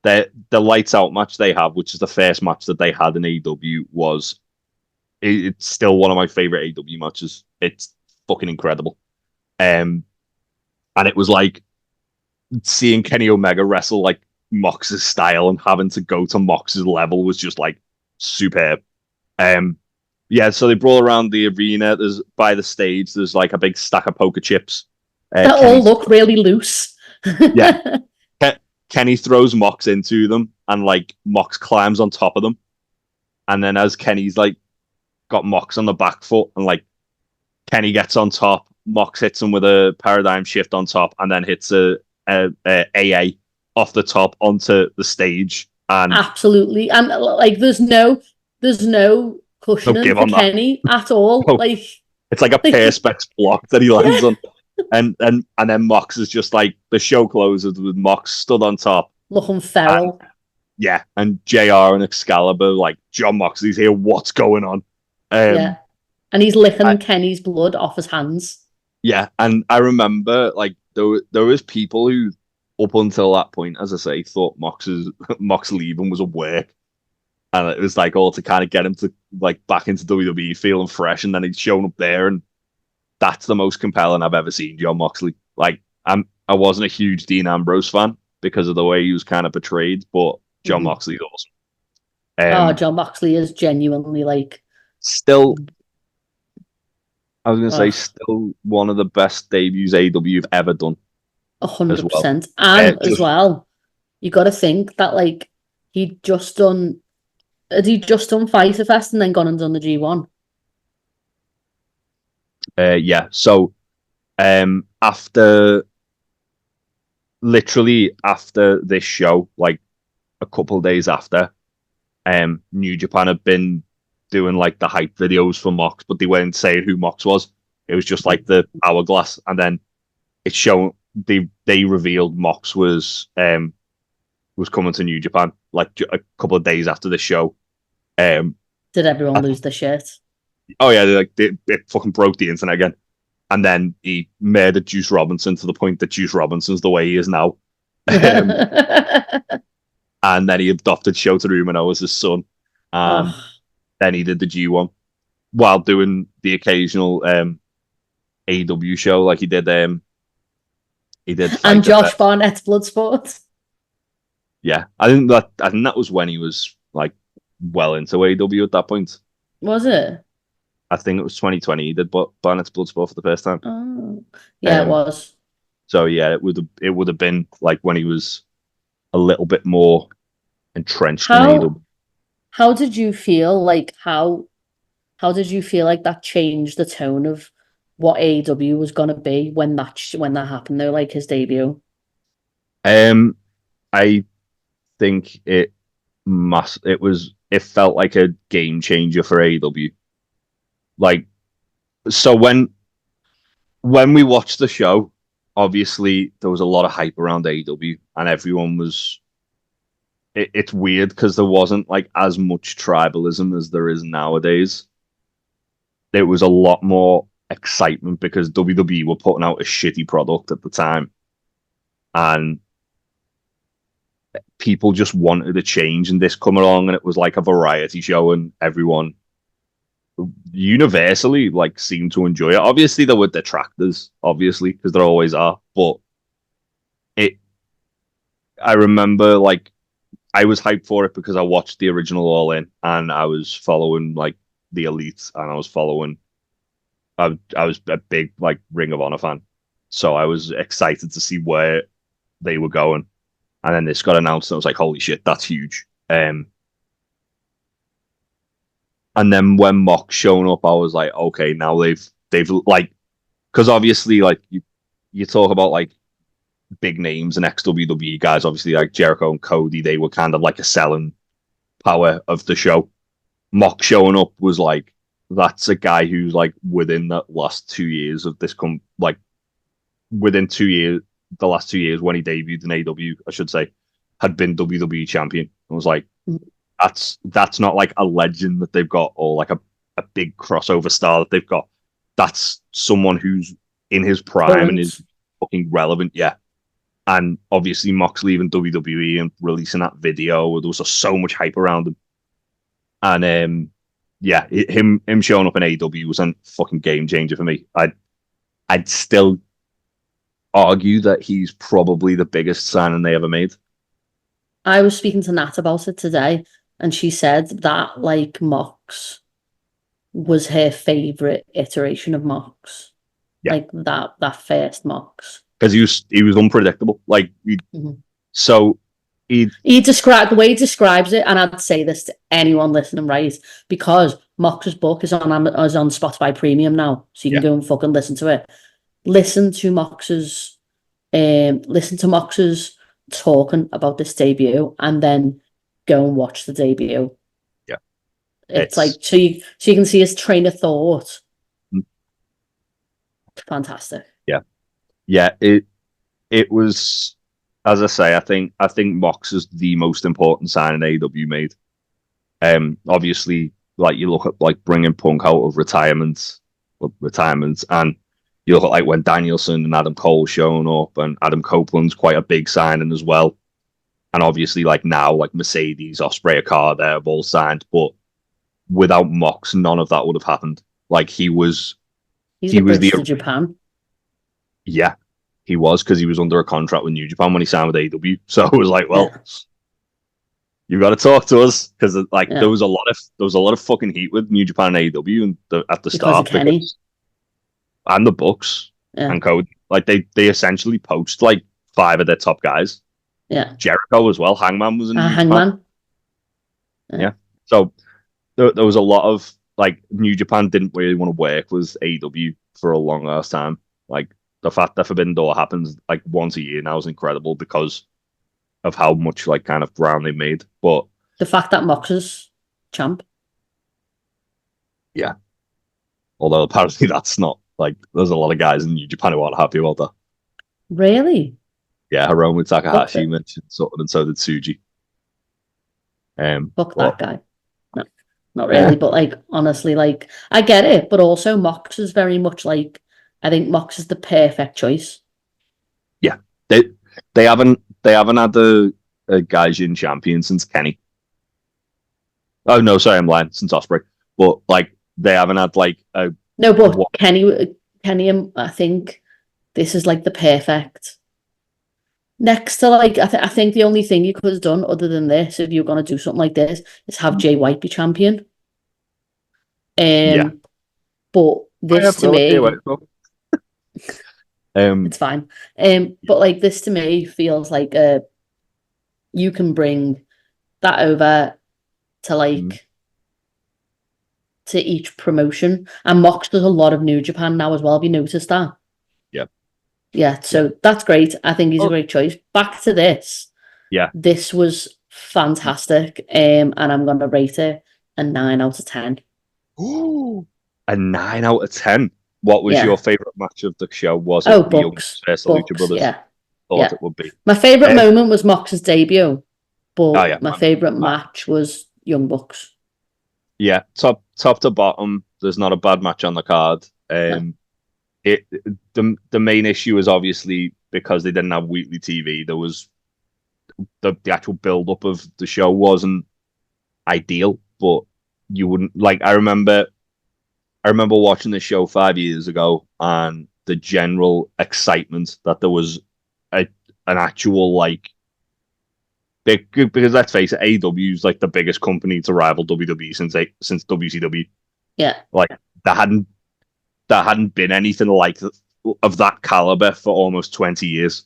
the lights out match they have, which is the first match that they had in AEW, it's still one of my favorite AEW matches. It's fucking incredible. And it was like seeing Kenny Omega wrestle like Mox's style and having to go to Mox's level was just like superb. So they brawl around the arena. By the stage, there's like a big stack of poker chips. That all look really loose. Yeah. Kenny throws Mox into them, and like Mox climbs on top of them. And then as Kenny's like got Mox on the back foot, and like Kenny gets on top, Mox hits him with a paradigm shift on top, and then hits a AA off the top onto the stage. And absolutely, and like there's no cushioning for Kenny at all. No. Like It's like a Like, perspex block that he lands yeah, on. And then Mox is just like the show closes with Mox stood on top. looking And feral. yeah, and JR and Excalibur, like John Moxley's here, what's going on? Yeah. Um And he's I, licking Kenny's blood off his hands. yeah, and I remember like there was people who up until that point, as I say, thought Mox leaving was a work. And it was like all to kind of get him to like back into WWE feeling fresh, and then he's shown up there, and that's the most compelling I've ever seen John Moxley. Like I wasn't a huge Dean Ambrose fan because of the way he was kind of portrayed, but John Mhm. Moxley's awesome. Oh, John Moxley is genuinely like, Still, I was gonna say, oh, still one of the best debuts AEW have ever done as well. 100%. And as Just well, you got to think that like he'd just done, had he just done Fighter Fest and then gone and done the G1? yeah. So after literally after this show, like a couple of days after, New Japan had been doing like the hype videos for Mox, but they weren't saying who Mox was. It was just like the hourglass, and then it's shown they revealed Mox was coming to New Japan like a couple of days after the show. Um, Did everyone I, lose their shit? oh yeah, it fucking broke the internet again. And then he murdered Juice Robinson to the point that Juice Robinson's the way he is now. Um, and then he adopted Shota Umino as his son. And Oh. then he did the G1 while doing the occasional AEW show. Like he did And Fighter Josh Fest. Barnett's Bloodsport. Yeah, I think that was when he was like well into AEW at that point. Was it? I think it was 2020 he did Barnett's Bloodsport for the first time. Oh, yeah, it Um, was. so yeah, it would have been like when he was a little bit more entrenched in How AEW. how did you feel like how did you feel like that changed the tone of what AEW was gonna be when when that happened though, like his debut? I think it felt like a game changer for AEW. Like so when we watched the show, obviously there was a lot of hype around AEW, and everyone was. It's weird because there wasn't like as much tribalism as there is nowadays. There was a lot more excitement because WWE were putting out a shitty product at the time, and people just wanted a change. And this come along, and it was like a variety show, and everyone universally like seemed to enjoy it. Obviously, there were detractors, obviously, because there always are. But it, I remember like I was hyped for it because I watched the original All In, and I was following like the Elite, and I was following. I was a big like Ring of Honor fan, so I was excited to see where they were going. And then this got announced, and I was like, "Holy shit, that's huge!" And then when Mox shown up, I was like, "Okay, now they've like because obviously like you talk about like big names and ex WWE guys, obviously like Jericho and Cody, they were kind of like a selling power of the show. Mox showing up was like that's a guy who's like within the last 2 years of this like within 2 years, the last 2 years when he debuted in AEW, I should say, had been WWE champion. I was like, that's not like a legend that they've got or like a big crossover star that they've got. That's someone who's in his prime and is Current. fucking relevant, yeah. And obviously Mox leaving WWE and releasing that video, there was just so much hype around him. And yeah, him showing up in AEW was a fucking game changer for me. I'd still argue that he's probably the biggest signing they ever made. I was speaking to Nat about it today, and she said that like Mox was her favorite iteration of Mox. Yeah, Like that first Mox. because he was unpredictable. Like Mhm. so he He described the way he describes it, and I'd say this to anyone listening, right? Because Mox's book is on Spotify Premium now, so you can yeah go and fucking listen to it. Listen to Mox's talking about this debut, and then go and watch the debut. yeah It's like it's so you can see his train of thought fantastic. Yeah. It was, as I say, I think Mox is the most important signing AEW made. Obviously, like you look at like bringing Punk out of retirement, and you look at like when Danielson and Adam Cole showing up, and Adam Copeland's quite a big signing as well. And obviously, like now, like Mercedes, Osprey, Okada, have all signed, but without Mox, none of that would have happened. Like He's he the was bridge the to Japan. yeah, he was because he was under a contract with New Japan when he signed with AEW. So it was like, well, Yeah, you got to talk to us because like yeah, there was a lot of fucking heat with New Japan and AEW at the because of start Kenny. because and the Bucks Yeah, and Cody like they essentially poached like five of their top guys. yeah. Jericho as well. Hangman was in New Japan. Hangman. Yeah. Yeah, so there was a lot of like New Japan didn't really want to work with AEW for a long ass time. Like the fact that Forbidden Door happens like once a year now is incredible because of how much like kind of ground they made. But The fact that Mox is champ. yeah, although apparently that's not like there's a lot of guys in New Japan who aren't happy about that. Really? Yeah, Hiromu Fuck Takahashi it. mentioned something, and so did Tsuji. Fuck But that guy. No, not yeah, really. But like honestly, like I get it, but also Mox is very much like I think Mox is the perfect choice. yeah, they they haven't had a Gaijin champion since Kenny. Oh no, sorry, I'm lying. Since Osprey, but like they haven't had like a No, but what? Kenny, I think this is like the perfect. Next to like, I think the only thing you could have done other than this, if you're gonna do something like this, is have Jay White be champion. Yeah, But I this have to no idea what me, it's called. Um, it's fine. But like this to me feels like you can bring that over to mm, like to each promotion, and Mox does a lot of New Japan now as well. Have you noticed that? yeah, Yeah, yeah. so that's great. I think he's a Oh, great choice. Back to this. yeah. This was fantastic. And I'm gonna rate it a 9 out of 10. Ooh, a 9 out of 10. What was your Yeah. favorite match of the show? Was Oh, it the Young Bucks. versus the Lucha Bucks, Brothers? yeah. Thought Yeah. it would be. My favourite Um, moment was Mox's debut, oh but yeah, my favourite match was Young Bucks. yeah. Top to bottom, there's not a bad match on the card. No. It the main issue is obviously because they didn't have weekly TV. There was the actual build up of the show wasn't ideal, but you wouldn't like. I remember watching the show 5 years ago, and the general excitement that there was an actual like big because let's face it, AEW is like the biggest company to rival WWE since WCW. Yeah. Like there hadn't been anything like of that caliber for almost 20 years.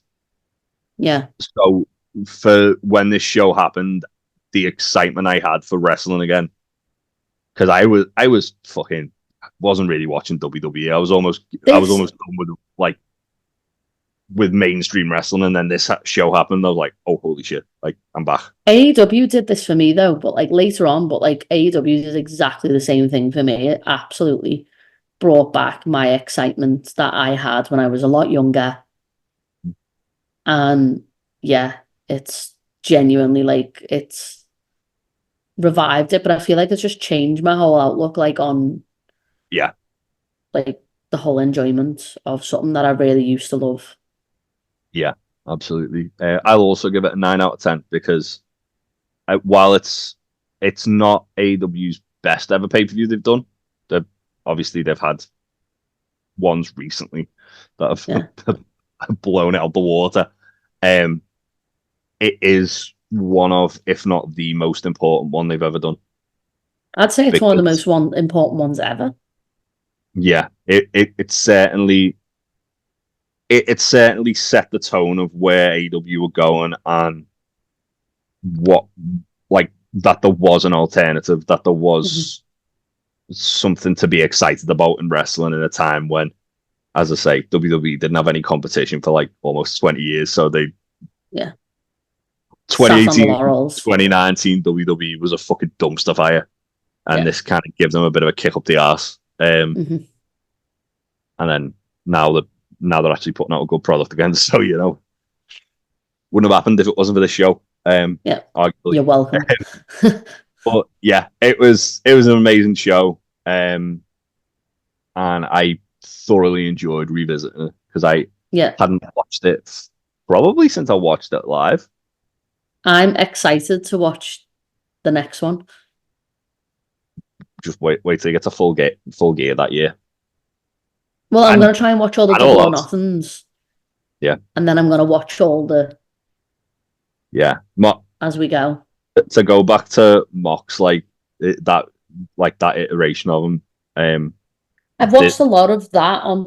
Yeah. So for when this show happened, the excitement I had for wrestling again, because I was fucking wasn't really watching WWE. I was This almost done with like with mainstream wrestling, and then this show happened. I was like, oh holy shit! Like I'm back. AEW did this for me though, but like later on, but like AEW did exactly the same thing for me. It absolutely brought back my excitement that I had when I was a lot younger. And yeah, it's genuinely like it's revived it, but I feel like it's just changed my whole outlook like on Yeah, like the whole enjoyment of something that I really used to love. yeah, absolutely. I'll also give it a 9 out of 10 because while it's not AEW's best ever pay per view they've done, they've obviously they've had ones recently that Yeah. have blown it out the water. Um, it is one of, if not the most important one they've ever done. I'd say it's one of the Because most important ones ever. yeah, it certainly set the tone of where AEW were going and what like that there was an alternative, that there Mhm. was something to be excited about in wrestling in a time when, as I say, WWE didn't have any competition for like almost 20 years. So they Yeah. Sat on the 2018, laurels. 2019 WWE was a fucking dumpster fire. And Yeah. this kind of gives them a bit of a kick up the arse. Hmm. And then now they're actually putting out a good product again. So wouldn't have happened if it wasn't for this show. Yeah, arguably. you're welcome. But yeah, it was an amazing show, and I thoroughly enjoyed revisiting it because I Yeah, hadn't watched it probably since I watched it live. I'm excited to watch the next one. Just wait till you get to full gear that year. Well, I'm And gonna try and watch all the and all Double or that. Nothings. Yeah. And then I'm gonna watch all the as we go. To go back to Mox that iteration of him. I've watched a lot of that on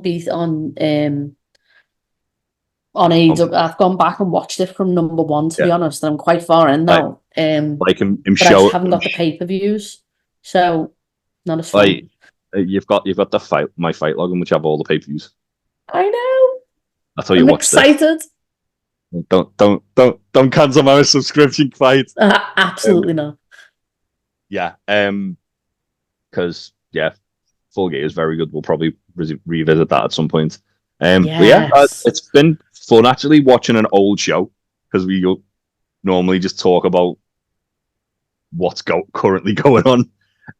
AEW. I've gone back and watched it from number one, to be honest. I'm quite far in now. Like him but I just haven't got the pay-per-views, so not as fun. You've got the my fight log in which have all the pay-per-views. I know. That's how you watch excited. This. Don't cancel my subscription, fight. Absolutely not. Yeah, because Full Gear is very good. We'll probably revisit that at some point. But yeah, it's been fun actually watching an old show because we normally just talk about what's currently going on.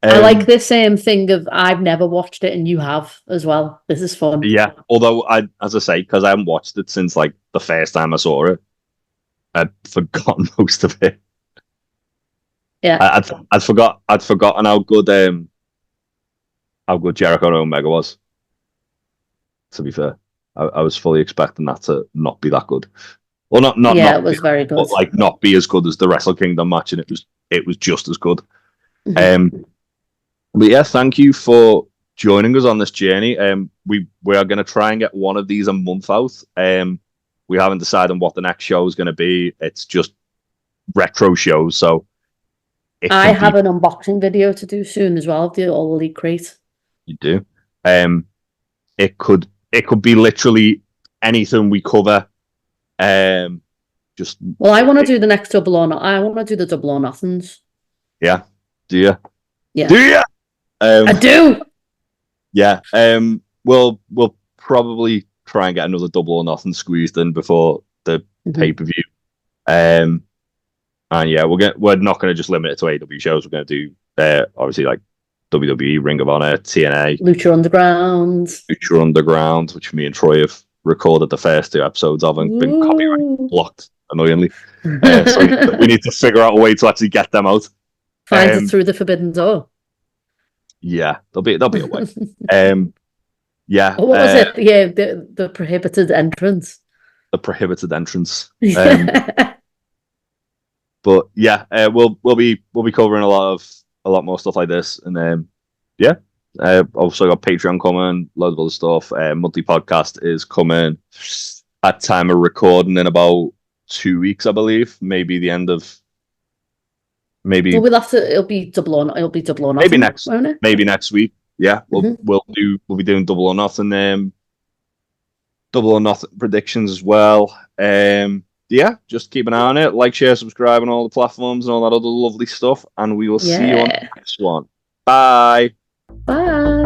I like this thing of I've never watched it and you have as well. This is fun. Yeah, although as I say, because I haven't watched it since like the first time I saw it, I'd forgotten most of it. Yeah, I'd forgotten how good Jericho and Omega was. To be fair, I was fully expecting that to not be that good. Well, not it was very good, but like not be as good as the Wrestle Kingdom match, and it was just as good. Mm-hmm. But yeah, thank you for joining us on this journey. We are going to try and get one of these a month out. We haven't decided on what the next show is going to be. It's just retro shows, so I have an unboxing video to do soon as well of the All Elite Crate. You do. It could be literally anything we cover. I want to do the next Double or Not. I want to do the Double or Nothings. Yeah. Do you? Yeah. Do you? I do. Yeah. We'll probably try and get another Double or Nothing squeezed in before the pay-per-view. And yeah, we're not going to just limit it to AEW shows. We're going to do obviously like WWE, Ring of Honor, TNA, Lucha Underground, which me and Troy have recorded the first 2 episodes of and been copyright blocked annoyingly. So we need to figure out a way to actually get them out. Find it through the forbidden door. Yeah, there'll be a way. Yeah. What was it? Yeah, the prohibited entrance. The prohibited entrance. But yeah, we'll be covering a lot more stuff like this, and yeah, also got Patreon coming, loads of other stuff. Monthly podcast is coming at time of recording in about 2 weeks, I believe. Maybe the end of Well, we'll have to. It'll be double or nothing. Maybe next week. Yeah, we'll be doing Double or Nothing. Double or Nothing predictions as well. Yeah, just keep an eye on it. Like, share, subscribe on all the platforms and all that other lovely stuff. And we will see you on the next one. Bye. Bye.